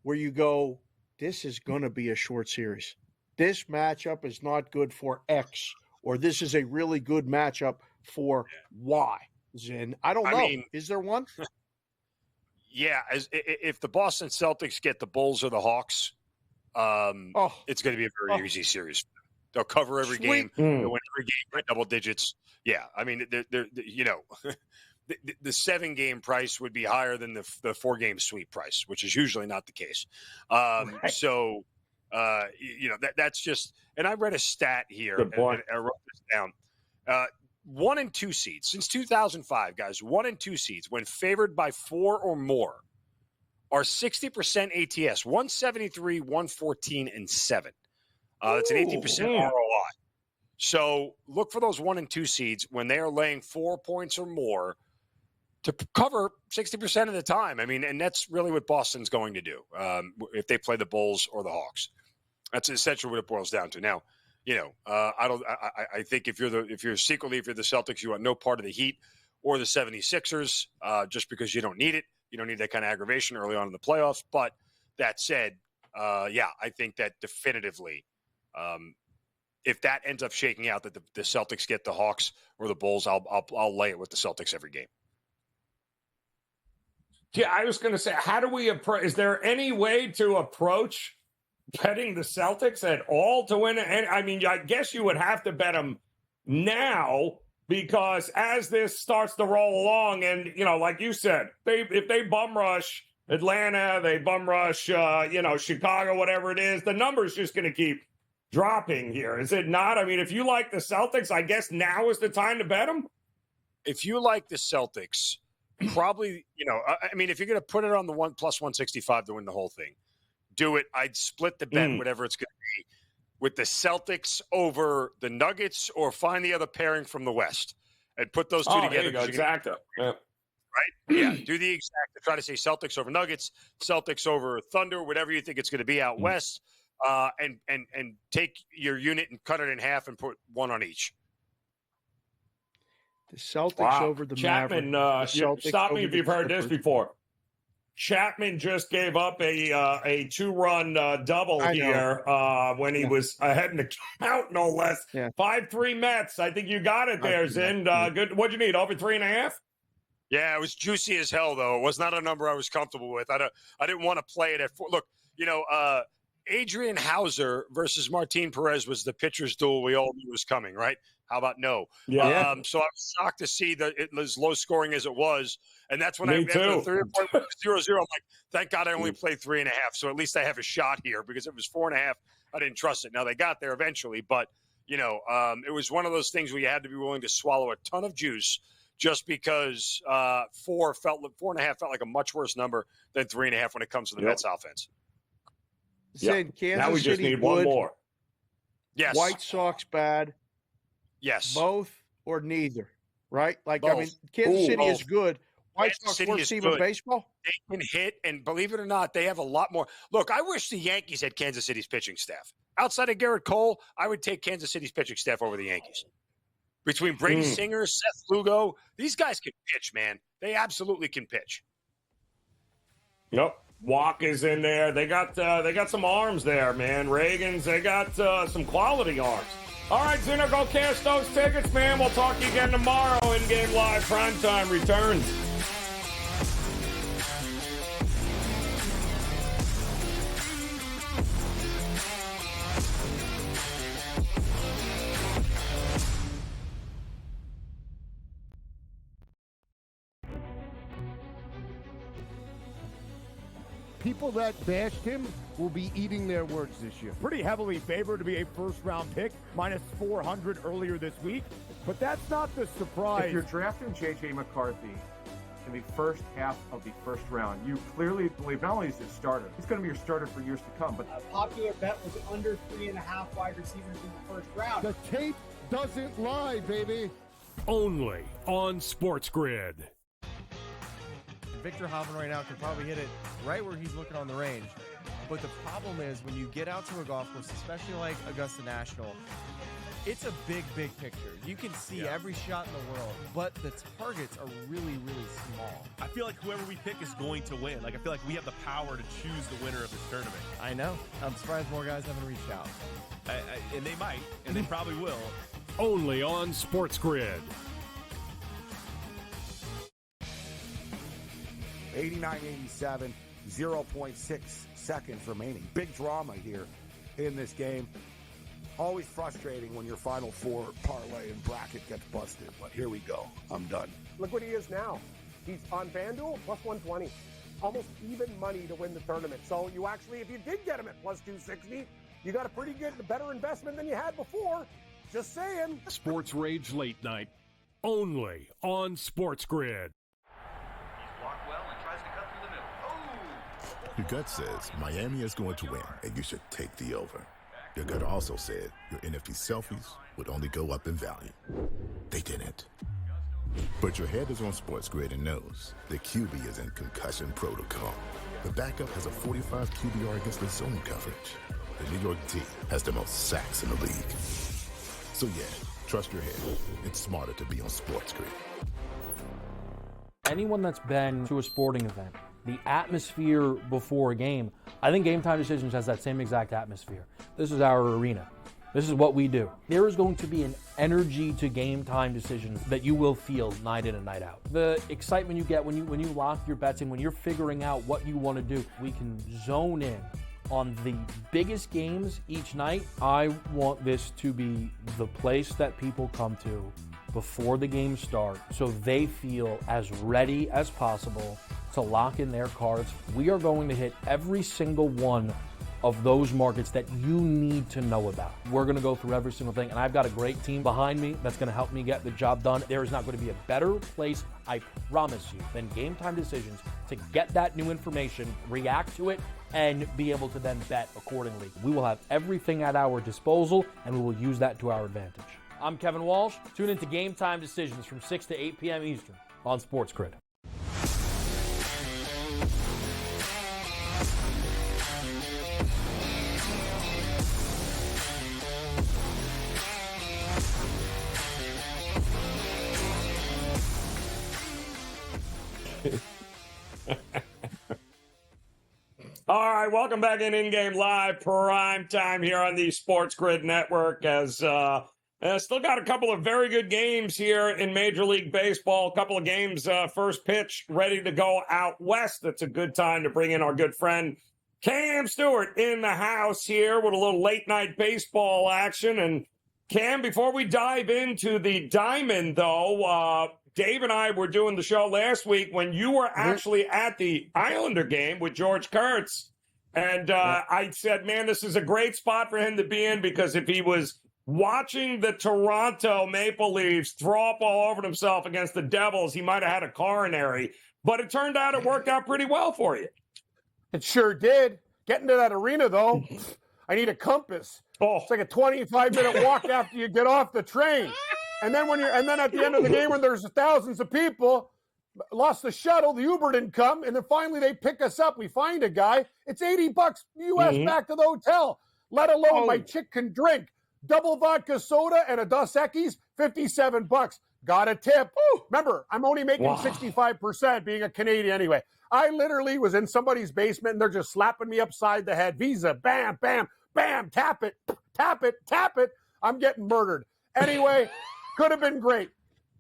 B: where you go, this is going to be a short series? This matchup is not good for X, or this is a really good matchup for Y. Zin, I don't know. Mean, is there one?
N: Yeah. If the Boston Celtics get the Bulls or the Hawks, it's going to be a very easy series. They'll cover every game. They'll win every game by double digits. Yeah. I mean, they're the 7-game price would be higher than the 4-game sweep price, which is usually not the case. Right. So, that's just – and I read a stat here. And I wrote this down. 1 and 2 seeds. Since 2005, guys, 1 and 2 seeds, when favored by 4 or more, are 60% ATS, 173, 114, and 7. That's an 18% ROI. So look for those 1 and 2 seeds when they are laying 4 points or more to cover 60% of the time. I mean, and that's really what Boston's going to do if they play the Bulls or the Hawks. That's essentially what it boils down to. Now, I think if you're the Celtics, you want no part of the Heat or the 76ers just because you don't need it. You don't need that kind of aggravation early on in the playoffs. But that said, I think that definitively, if that ends up shaking out that the Celtics get the Hawks or the Bulls, I'll lay it with the Celtics every game.
A: Yeah, I was going to say, how do we approach? Is there any way to approach betting the Celtics at all to win? And I mean, I guess you would have to bet them now because as this starts to roll along, and like you said, if they bum rush Atlanta, they bum rush, Chicago, whatever it is, the number's just going to keep dropping here. Is it not? I mean, if you like the Celtics, I guess now is the time to bet them.
N: If you like the Celtics, probably, I mean, if you're going to put it on the 1 plus 165 to win the whole thing, do it. I'd split the bet, whatever it's going to be, with the Celtics over the Nuggets, or find the other pairing from the West and put those two together.
A: There you go. Exacto. Yeah.
N: Right? Yeah. Do the exact. Try to say Celtics over Nuggets, Celtics over Thunder, whatever you think it's going to be out West, and take your unit and cut it in half and put one on each.
B: The Celtics over the
A: Chapman,
B: Mavericks.
A: stop me if you've heard this before. Chapman just gave up a 2-run double here when he was ahead in the count, no less. 5-3 Mets. I think you got it there, Zin. Good. What'd you need? Over 3.5?
N: Yeah, it was juicy as hell, though. It was not a number I was comfortable with. I didn't want to play it at 4. Look, Adrian Hauser versus Martin Perez was the pitcher's duel we all knew was coming, right? How about no?
A: Yeah.
N: So I was shocked to see that it was low scoring as it was. And that's when
A: Me
N: after the
A: too.
N: third point, 0-0, I'm like, thank God I only played 3.5. So at least I have a shot here because it was 4.5. I didn't trust it. Now they got there eventually, but, it was one of those things where you had to be willing to swallow a ton of juice just because 4.5 felt like a much worse number than 3.5 when it comes to the Mets offense.
B: Kansas
A: now we just
B: City
A: need one more.
N: Yes.
B: White Sox bad.
N: Yes.
B: Both or neither, right? Like,
N: Both.
B: I mean, Kansas City is good. White
N: Kansas
B: Sox
N: City
B: worst
N: is
B: team
N: good.
B: in baseball?
N: They can hit, and believe it or not, they have a lot more. Look, I wish the Yankees had Kansas City's pitching staff. Outside of Garrett Cole, I would take Kansas City's pitching staff over the Yankees. Between Brady Singer, Seth Lugo, these guys can pitch, man. They absolutely can pitch.
A: Yep. Walker's in there. They got some arms there, man. Reagan's. They got some quality arms. All right, Zinner, go cash those tickets, man. We'll talk to you again tomorrow. InGame Live Primetime returns.
D: People that bashed him will be eating their words this year. Pretty heavily favored to be a first-round pick, minus 400 earlier this week. But that's not the surprise.
E: If you're drafting J.J. McCarthy in the first half of the first round, you clearly believe not only is he a starter, he's going to be your starter for years to come. But
F: a popular bet was under 3.5 wide receivers in the first round.
D: The tape doesn't lie, baby.
G: Only on SportsGrid.
H: Victor Hovland right now can probably hit it right where he's looking on the range. But the problem is when you get out to a golf course, especially like Augusta National, it's a big, big picture. You can see every shot in the world, but the targets are really, really small.
I: I feel like whoever we pick is going to win. Like, I feel like we have the power to choose the winner of this tournament.
H: I know. I'm surprised more guys haven't reached out.
I: And they might, and they probably will.
G: Only on SportsGrid.
C: 89-87, 0.6 seconds remaining. Big drama here in this game. Always frustrating when your Final Four parlay and bracket gets busted, but here we go. I'm done.
J: Look what he is now. He's on FanDuel, plus 120. Almost even money to win the tournament. So you actually, if you did get him at plus 260, you got a pretty good, better investment than you had before. Just saying.
G: Sports Rage Late Night. Only on SportsGrid.
K: Your gut says Miami is going to win, and you should take the over. Your gut also said your NFT selfies would only go up in value. They didn't. But your head is on SportsGrid and knows the QB is in concussion protocol. The backup has a 45 QBR against the zone coverage. The New York D has the most sacks in the league. So yeah, trust your head. It's smarter to be on SportsGrid.
L: Anyone that's been to a sporting event, the atmosphere before a game, I think Game Time Decisions has that same exact atmosphere. This is our arena. This is what we do. There is going to be an energy to Game Time Decisions that you will feel night in and night out. The excitement you get when you lock your bets in, when you're figuring out what you want to do, we can zone in on the biggest games each night. I want this to be the place that people come to before the games start so they feel as ready as possible to lock in their cards. We are going to hit every single one of those markets that you need to know about. We're going to go through every single thing, and I've got a great team behind me that's going to help me get the job done. There is not going to be a better place, I promise you, than Game Time Decisions to get that new information, react to it, and be able to then bet accordingly. We will have everything at our disposal, and we will use that to our advantage. I'm Kevin Walsh. Tune into Game Time Decisions from 6 to 8 p.m. Eastern on SportsGrid.
A: All right, welcome back in-game live prime time here on the SportsGrid Network. As still got a couple of very good games here in Major League Baseball. A couple of games, first pitch ready to go out west. It's a good time to bring in our good friend Cam Stewart in the house here with a little late night baseball action. And Cam, before we dive into the diamond, though, Dave and I were doing the show last week when you were actually at the Islander game with George Kurtz. And I said, man, this is a great spot for him to be in, because if he was watching the Toronto Maple Leafs throw up all over himself against the Devils, he might have had a coronary. But it turned out it worked out pretty well for you.
J: It sure did. Getting to that arena, though, I need a compass. It's like a 25-minute walk after you get off the train. And then at the end of the game, when there's thousands of people, lost the shuttle, the Uber didn't come, and then finally they pick us up. We find a guy. It's $80 US back to the hotel. Let alone my chick can drink. Double vodka soda and a Dos Equis, $57. Got a tip. Remember, I'm only making 65% being a Canadian anyway. I literally was in somebody's basement, and they're just slapping me upside the head. Visa, bam, bam, bam, tap it, tap it, tap it. I'm getting murdered. Anyway, could have been great.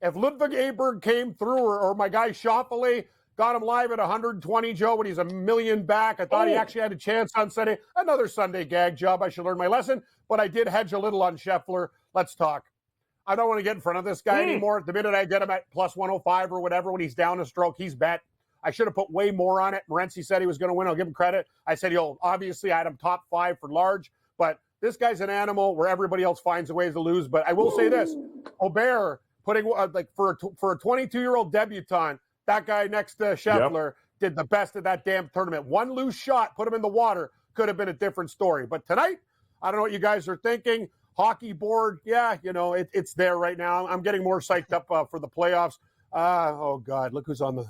J: If Ludwig Aberg came through, or my guy Schauffele got him live at 120, Joe, when he's a million back. I thought he actually had a chance on Sunday. Another Sunday gag job. I should learn my lesson. But I did hedge a little on Scheffler. Let's talk. I don't want to get in front of this guy anymore. The minute I get him at plus 105 or whatever, when he's down a stroke, he's bet. I should have put way more on it. Morency said he was going to win. I'll give him credit. I said, obviously I had him top 5 for large, but this guy's an animal where everybody else finds a way to lose. But I will say this, Aubert putting for a 22-year-old debutant, that guy next to Scheffler did the best of that damn tournament. One loose shot, put him in the water, could have been a different story. But tonight, I don't know what you guys are thinking. Hockey board, it's there right now. I'm getting more psyched up for the playoffs. Oh, God, look who's on the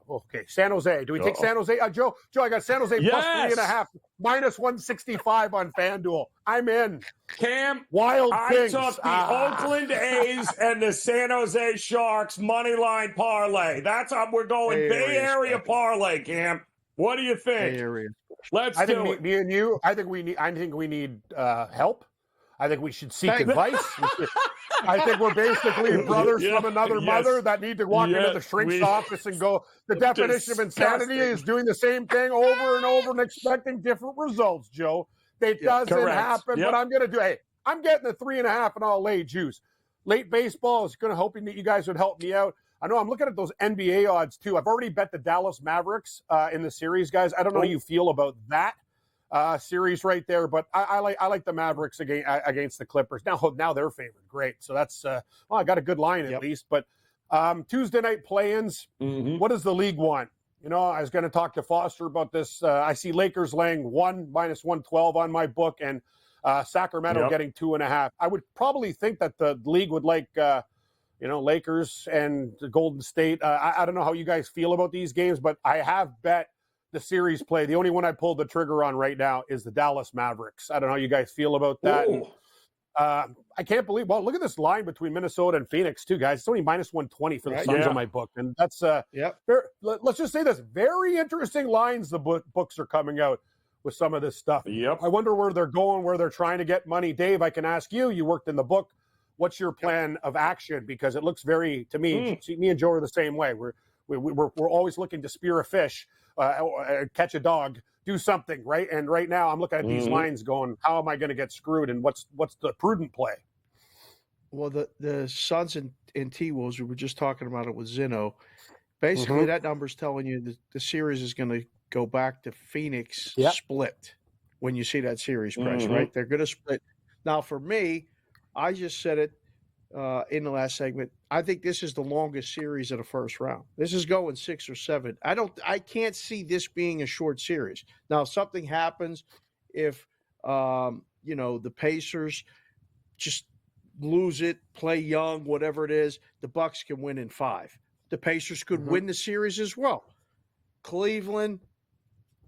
J: okay, San Jose. Do we take San Jose? Joe, I got San Jose plus 3.5, minus 165 on FanDuel. I'm in.
A: Cam,
J: Wild Kings.
A: I took the Oakland A's and the San Jose Sharks money line parlay. That's how we're going. Bay Area parlay, Cam. What do you think?
B: Bay Area.
A: Let's
J: do
A: it.
J: Me and you. I think we need help. I think we should seek advice. I think we're basically brothers from another mother that need to walk into the shrink's office and go, the definition of insanity is doing the same thing over and over and expecting different results, Joe. It doesn't happen, but I'm going to do I'm getting the 3.5 and I'll lay juice. Late baseball is going to hoping that you guys would help me out. I know I'm looking at those NBA odds, too. I've already bet the Dallas Mavericks in the series, guys. I don't know how you feel about that series right there, but I like the Mavericks against the Clippers. Now they're favored. Great. So that's I got a good line at least. But Tuesday night play-ins, what does the league want? I was going to talk to Foster about this. I see Lakers laying 1 minus 112 on my book, and Sacramento getting 2.5. I would probably think that the league would like Lakers and Golden State. I don't know how you guys feel about these games, but I have bet the series play. The only one I pulled the trigger on right now is the Dallas Mavericks. I don't know how you guys feel about that. And, I can't believe, look at this line between Minnesota and Phoenix too, guys. It's only minus 120 for the Suns on my book. And that's, let's just say this, very interesting lines the books are coming out with some of this stuff. I wonder where they're going, where they're trying to get money. Dave, I can ask you, you worked in the book. What's your plan of action? Because it looks very, to me, me and Joe are the same way. We're always looking to spear a fish, catch a dog, do something, right? And right now I'm looking at these lines going, how am I going to get screwed? And what's the prudent play?
B: Well, the Suns and T-Wolves, we were just talking about it with Zinno. Basically, that number's telling you the series is going to go back to Phoenix split when you see that series price, right? They're going to split. Now, for me, I just said it in the last segment. I think this is the longest series of the first round. This is going 6 or 7. I can't see this being a short series. Now, if something happens, if the Pacers just lose it, play young, whatever it is, the Bucks can win in 5. The Pacers could win the series as well. Cleveland,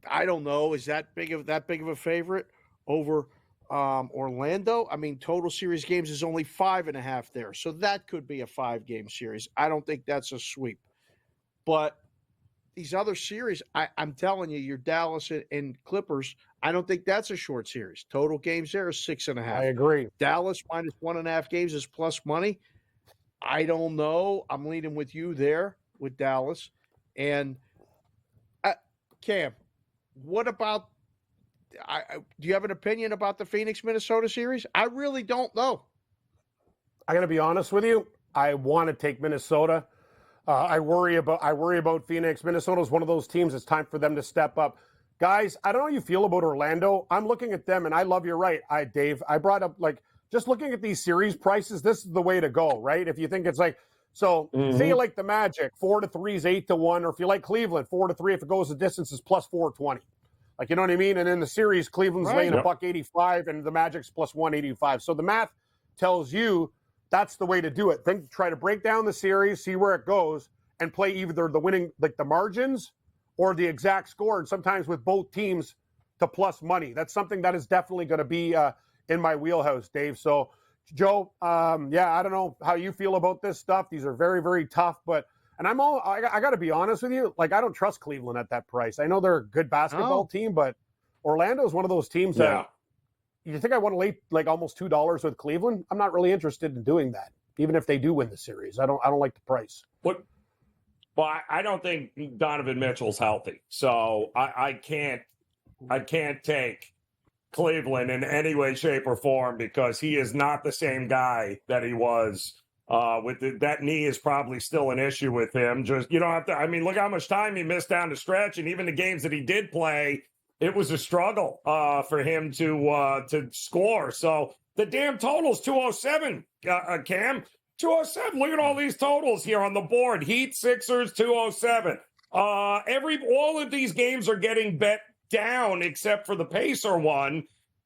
B: I don't know, is that big of a favorite over Orlando? I mean, total series games is only 5.5 there, so that could be a 5-game series. I don't think that's a sweep. But these other series, I'm telling you, your Dallas and Clippers, I don't think that's a short series. Total games there is 6.5.
J: I agree.
B: Dallas minus 1.5 games is plus money. I don't know. I'm leaning with you there with Dallas. And Cam, what about do you have an opinion about the Phoenix-Minnesota series? I really don't know.
J: I got to be honest with you. I want to take Minnesota. I worry about Phoenix. Minnesota is one of those teams. It's time for them to step up. Guys, I don't know how you feel about Orlando. I'm looking at them, and I love you're right. Dave, I brought up, like, just looking at these series prices, this is the way to go, right? If you think it's like, so say you like the Magic, 4-3 is 8-1, or if you like Cleveland, 4-3, if it goes the distance is plus 420. Like, you know what I mean? And in the series, Cleveland's laying $1.85 and the Magic's plus 185. So the math tells you that's the way to do it. Then try to break down the series, see where it goes, and play either the winning, like the margins, or the exact score. And sometimes with both teams to plus money. That's something that is definitely going to be in my wheelhouse, Dave. So, Joe, I don't know how you feel about this stuff. These are very, very tough, and I got to be honest with you. Like, I don't trust Cleveland at that price. I know they're a good basketball team, but Orlando is one of those teams that you think I want to lay like almost $2 with Cleveland. I'm not really interested in doing that, even if they do win the series. I don't like the price.
A: Well, I don't think Donovan Mitchell's healthy, so I can't take Cleveland in any way, shape, or form because he is not the same guy that he was. That knee is probably still an issue with him. Just you don't have to. I mean, look how much time he missed down the stretch, and even the games that he did play, it was a struggle for him to score. So the damn total's 207, Cam. 207. Look at all these totals here on the board. Heat, Sixers, 207. All of these games are getting bet down except for the Pacer one.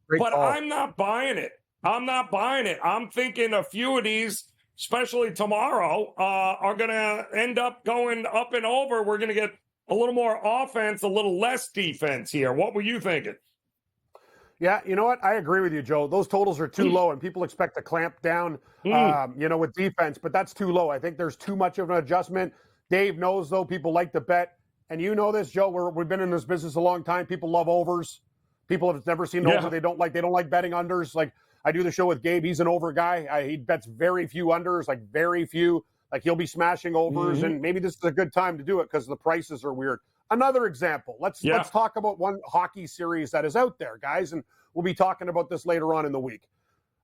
A: But I'm not buying it. I'm thinking a few of these, especially tomorrow, are going to end up going up and over. We're going to get a little more offense, a little less defense here. What were you thinking?
J: Yeah, you know what? I agree with you, Joe. Those totals are too low, and people expect to clamp down, with defense, but that's too low. I think there's too much of an adjustment. Dave knows, though, people like to bet, and you know this, Joe. We've been in this business a long time. People love overs. People have never seen over. They don't like betting unders. Like, I do the show with Gabe. He's an over guy. He bets very few unders, like very few. Like, he'll be smashing overs, and maybe this is a good time to do it because the prices are weird. Another example. Let's talk about one hockey series that is out there, guys, and we'll be talking about this later on in the week.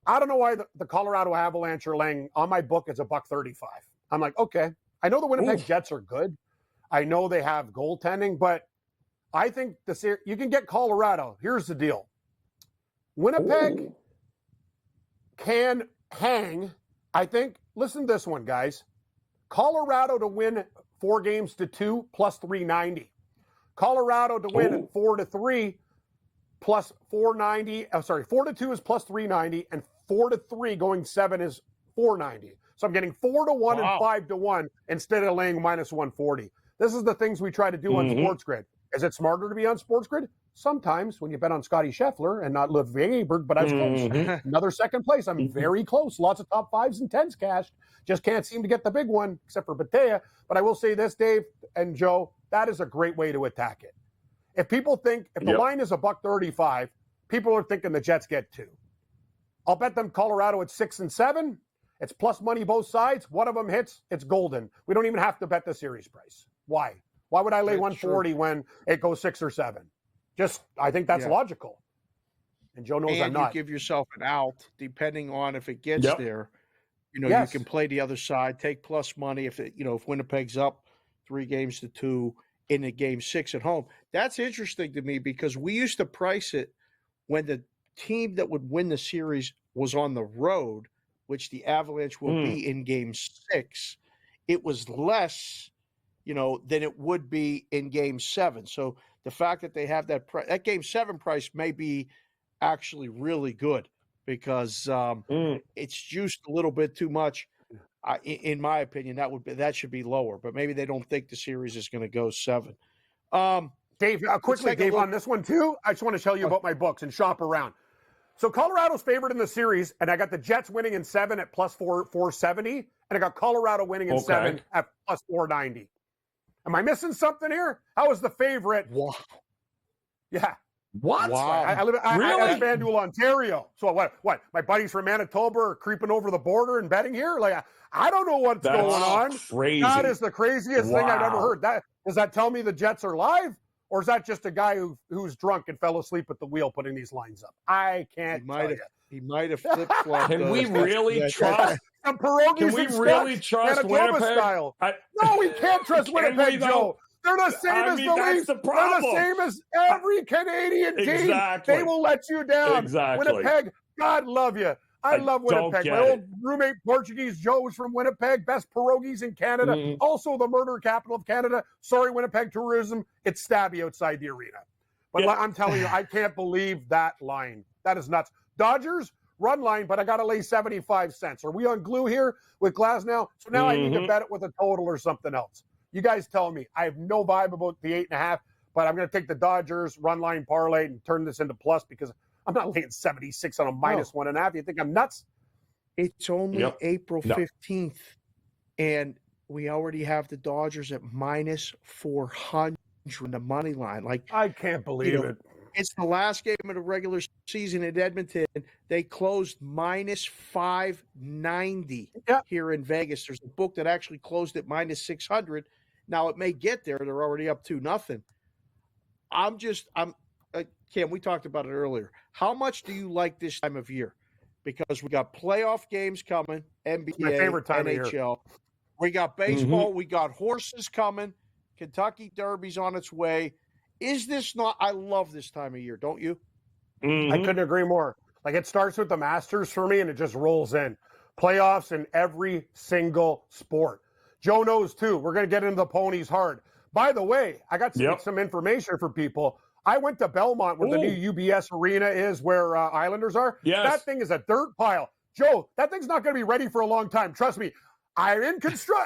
J: I don't know why the Colorado Avalanche are laying on my book. It's $1.35. I'm like, okay. I know the Winnipeg Jets are good. I know they have goaltending, but I think you can get Colorado. Here's the deal. Winnipeg can hang. I think. Listen to this one, guys. Colorado to win 4-2 plus 390. Colorado to win 4-3 plus 490. 4-2 is plus 390, and 4-3 going 7 is 490. So I'm getting 4-1 and 5-1 instead of laying minus 140. This is the things we try to do on SportsGrid. Is it smarter to be on SportsGrid? Sometimes when you bet on Scotty Scheffler and not Liv Weberg, but I was close. Another second place. I'm very close. Lots of top 5s and 10s cashed. Just can't seem to get the big one, except for Batea. But I will say this, Dave and Joe, that is a great way to attack it. If people think, if the line is $1.35, people are thinking the Jets get 2. I'll bet them Colorado at 6 and 7. It's plus money both sides. One of them hits, it's golden. We don't even have to bet the series price. Why? Why would I lay 140 when it goes 6 or 7? I think that's logical. And Joe knows I'm not.
B: You give yourself an out depending on if it gets there. You can play the other side, take plus money if Winnipeg's up 3-2 in a game 6 at home. That's interesting to me because we used to price it when the team that would win the series was on the road, which the Avalanche will be in game 6. It was less, than it would be in game 7. So the fact that they have that game 7 price may be actually really good because it's juiced a little bit too much. In my opinion, that should be lower, but maybe they don't think the series is going to go 7.
J: Dave, quickly, Dave, on this one too, I just want to tell you about my books and shop around. So Colorado's favored in the series, and I got the Jets winning in 7 at plus 470, and I got Colorado winning in 7 at plus 490. Am I missing something here? How is the favorite?
B: Wow.
J: Yeah.
A: What?
J: Wow. I live
A: really?
J: in FanDuel, Ontario. So what? My buddies from Manitoba are creeping over the border and betting here? Like, I don't know what's going on.
A: Crazy.
J: That is the craziest thing I've ever heard. Does that tell me the Jets are live? Or is that just a guy who's drunk and fell asleep at the wheel putting these lines up? I can't tell you.
B: He might have flip-flopped.
A: Can we really trust?
J: Some pierogies
A: Can we
J: and
A: really
J: Scotch,
A: trust
J: Manitoba
A: Winnipeg?
J: style. No, we can't trust Winnipeg, Joe. They're the same as the Leafs.
A: That's the problem.
J: They're the same as every Canadian team.
A: Exactly.
J: They will let you down.
A: Exactly.
J: Winnipeg, God love you. I love Winnipeg. My old roommate, Portuguese Joe, was from Winnipeg. Best pierogies in Canada.
A: Mm-hmm.
J: Also the murder capital of Canada. Sorry, Winnipeg tourism. It's stabby outside the arena. But I'm telling you, I can't believe that line. That is nuts. Dodgers, run line, but I got to lay 75 cents. Are we on glue here with Glass now? So now I need to bet it with a total or something else. You guys tell me. I have no vibe about the 8.5, but I'm going to take the Dodgers run line parlay and turn this into plus because I'm not laying 76 on a minus 1.5. You think I'm nuts?
B: It's only April 15th, and we already have the Dodgers at minus 400 in the money line. Like,
J: I can't believe it.
B: It's the last game of the regular season in Edmonton. They closed minus 590 here in Vegas. There's a book that actually closed at minus 600. Now, it may get there. They're already up 2-0. Cam, we talked about it earlier. How much do you like this time of year? Because we got playoff games coming, NBA,
J: my favorite time
B: NHL.
J: of year.
B: We got baseball. We got horses coming. Kentucky Derby's on its way. Is this not – I love this time of year, don't you?
J: I couldn't agree more. Like, it starts with the Masters for me, and it just rolls in. Playoffs in every single sport. Joe knows, too. We're going to get into the ponies hard. By the way, I got some information for people. I went to Belmont, where the new UBS arena is, where Islanders are.
A: Yes.
J: That thing is a dirt pile. Joe, that thing's not going to be ready for a long time. Trust me. I'm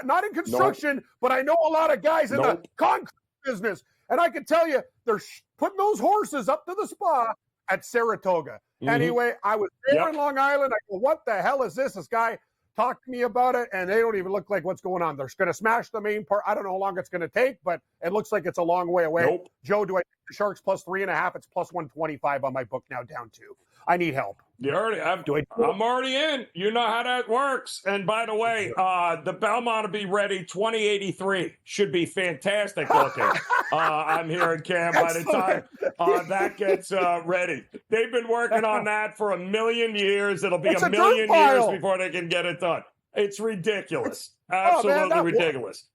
J: not in construction, but I know a lot of guys in the concrete business. And I can tell you, they're putting those horses up to the spa at Saratoga. Anyway, I was there in Long Island. I go, what the hell is this? This guy talked to me about it, and they don't even look like what's going on. They're going to smash the main part. I don't know how long it's going to take, but it looks like it's a long way away. Joe, do I take the Sharks plus 3.5? It's plus 125 on my book now, down 2. I need help.
A: I'm already in. You know how that works. And by the way, the Belmont will be ready 2083. Should be fantastic looking. I'm hearing Cam by the time that gets ready. They've been working on that for 1,000,000 years. It'll be a 1,000,000 years before they can get it done. It's ridiculous. Absolutely ridiculous.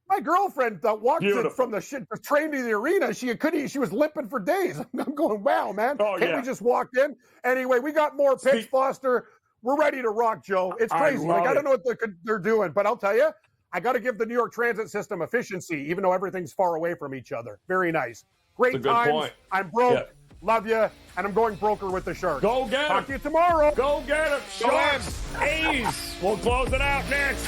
J: My girlfriend walked in from the train to the arena. She was limping for days. I'm going, wow, man. Can't we just walk in? Anyway, we got more picks, Foster. We're ready to rock, Joe. It's crazy. I don't know what they're doing, but I'll tell you, I got to give the New York transit system efficiency, even though everything's far away from each other. Very nice. Great times. Point. I'm broke. Yeah. Love you. And I'm going broker with the Sharks.
A: Go get
J: Talk to you tomorrow.
A: Go get it. Sharks. A's. We'll close it out next.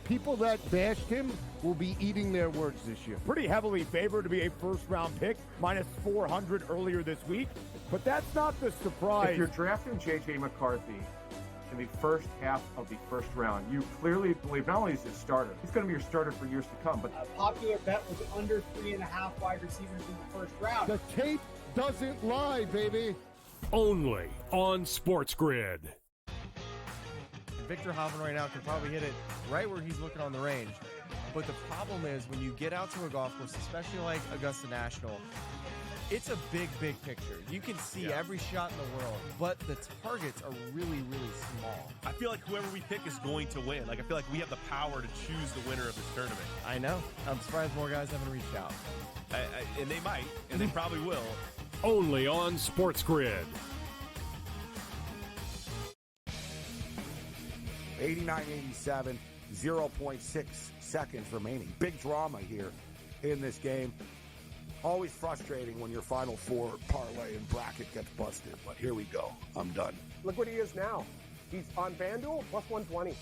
D: People that bashed him will be eating their words this year. Pretty heavily favored to be a first-round pick, minus 400 earlier this week. But that's not the surprise.
E: If you're drafting J.J. McCarthy in the first half of the first round, you clearly believe not only is he a starter, he's going to be your starter for years to come. But
F: a popular bet was under 3.5 wide receivers in the first round.
D: The tape doesn't lie, baby.
G: Only on SportsGrid.
H: Victor Hovland right now can probably hit it right where he's looking on the range. But the problem is when you get out to a golf course, especially like Augusta National, it's a big, big picture. You can see every shot in the world, but the targets are really, really small.
I: I feel like whoever we pick is going to win. Like, I feel like we have the power to choose the winner of this tournament.
H: I know. I'm surprised more guys haven't reached out.
I: And they might, and they probably will.
G: Only on SportsGrid.
C: 89-87, 0.6 seconds remaining. Big drama here in this game. Always frustrating when your Final Four parlay and bracket gets busted, but here we go. I'm done.
J: Look what he is now. He's on FanDuel, plus 120.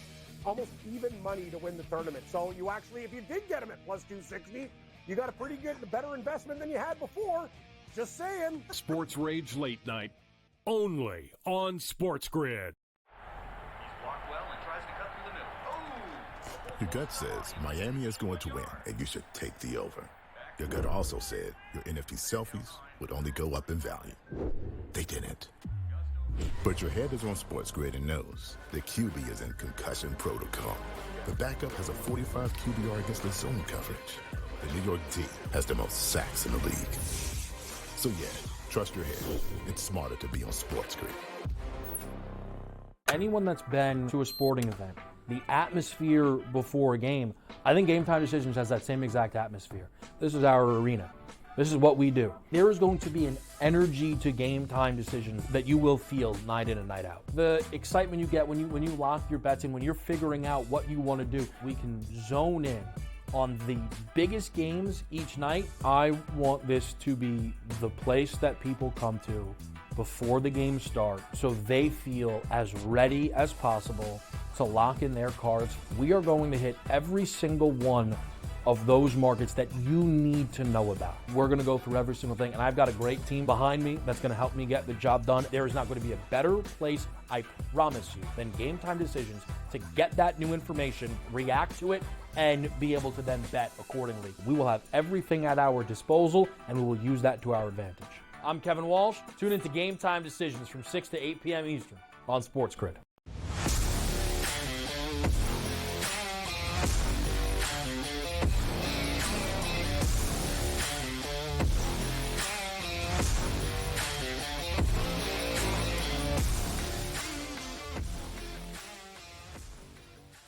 J: Almost even money to win the tournament. So you actually, if you did get him at plus 260, you got a pretty good, better investment than you had before. Just saying.
G: Sports Rage Late Night, only on SportsGrid.
K: Your gut says Miami is going to win, and you should take the over. Your gut also said your NFT selfies would only go up in value. They didn't. But your head is on SportsGrid and knows the QB is in concussion protocol. The backup has a 45 QBR against the zone coverage. The New York D has the most sacks in the league. So yeah, trust your head. It's smarter to be on SportsGrid.
L: Anyone that's been to a sporting event, the atmosphere before a game, I think Game Time Decisions has that same exact atmosphere. This is our arena. This is what we do. There is going to be an energy to Game Time Decisions that you will feel night in and night out. The excitement you get when you lock your bets in, when you're figuring out what you want to do, we can zone in on the biggest games each night. I want this to be the place that people come to before the games start so they feel as ready as possible to lock in their cards. We are going to hit every single one of those markets that you need to know about. We're going to go through every single thing, and I've got a great team behind me that's going to help me get the job done. There is not going to be a better place, I promise you, than Game Time Decisions to get that new information, react to it, and be able to then bet accordingly. We will have everything at our disposal, and we will use that to our advantage. I'm Kevin Walsh. Tune into Game Time Decisions from 6 to 8 p.m. Eastern on SportsGrid.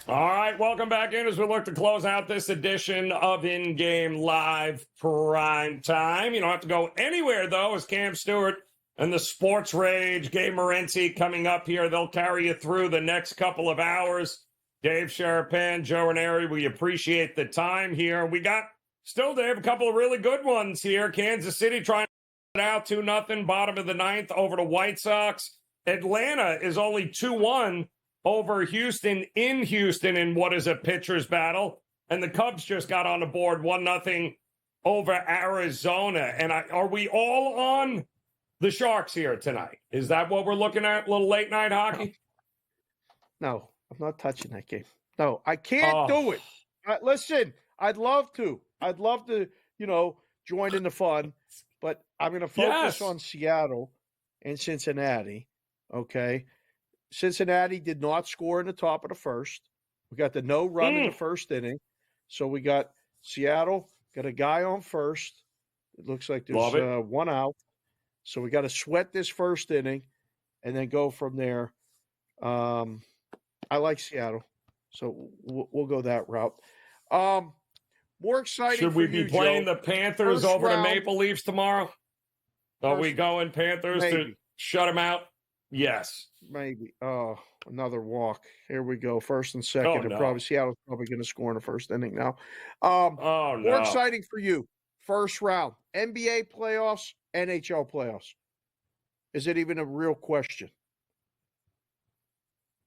A: All right, welcome back in as we look to close out this edition of InGame Live Prime Time. You don't have to go anywhere, though, as Cam Stewart and the Sports Rage, Gabe Morency coming up here. They'll carry you through the next couple of hours. Dave Sharapan, Joe Raineri, we appreciate the time here. We got, still, Dave, a couple of really good ones here. Kansas City trying to get out 2-0, bottom of the ninth, over to White Sox. Atlanta is only 2-1. Over Houston in Houston in what is a pitcher's battle. And the Cubs just got on the board 1-0 over Arizona. And are we all on the Sharks here tonight? Is that what we're looking at? A little late night hockey?
B: No, I'm not touching that game. No, I can't do it. Listen, I'd love to. I'd love to, join in the fun. But I'm going to focus on Seattle and Cincinnati, okay? Cincinnati did not score in the top of the first. We got the no run in the first inning. So we got Seattle, got a guy on first. It looks like there's one out. So we got to sweat this first inning and then go from there. I like Seattle. So we'll go that route. More exciting.
A: Should we be playing the Panthers over the Maple Leafs tomorrow? Are we going Panthers to shut them out? Yes.
B: Maybe. Oh, another walk. Here we go. First and second. And probably Seattle's probably going to score in the first inning now. More exciting for you. First round. NBA playoffs, NHL playoffs. Is it even a real question?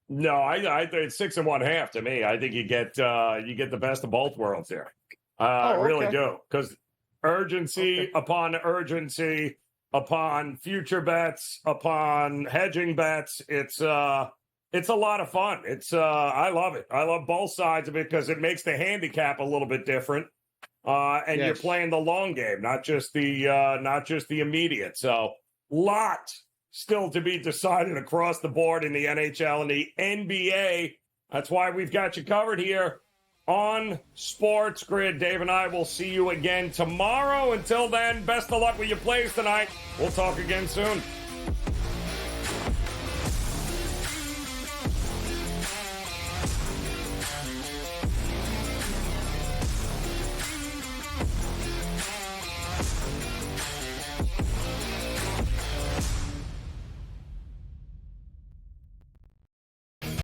A: No, I think it's 6 1/2 to me. I think you get the best of both worlds here. I really do. Because urgency upon urgency, upon future bets, upon hedging bets, it's a lot of fun. I love it. I love both sides of it because it makes the handicap a little bit different, and you're playing the long game, not just the immediate. So, lot still to be decided across the board in the NHL and the NBA. That's why we've got you covered here on SportsGrid. Dave and I will see you again tomorrow. Until then, best of luck with your plays tonight. We'll talk again soon.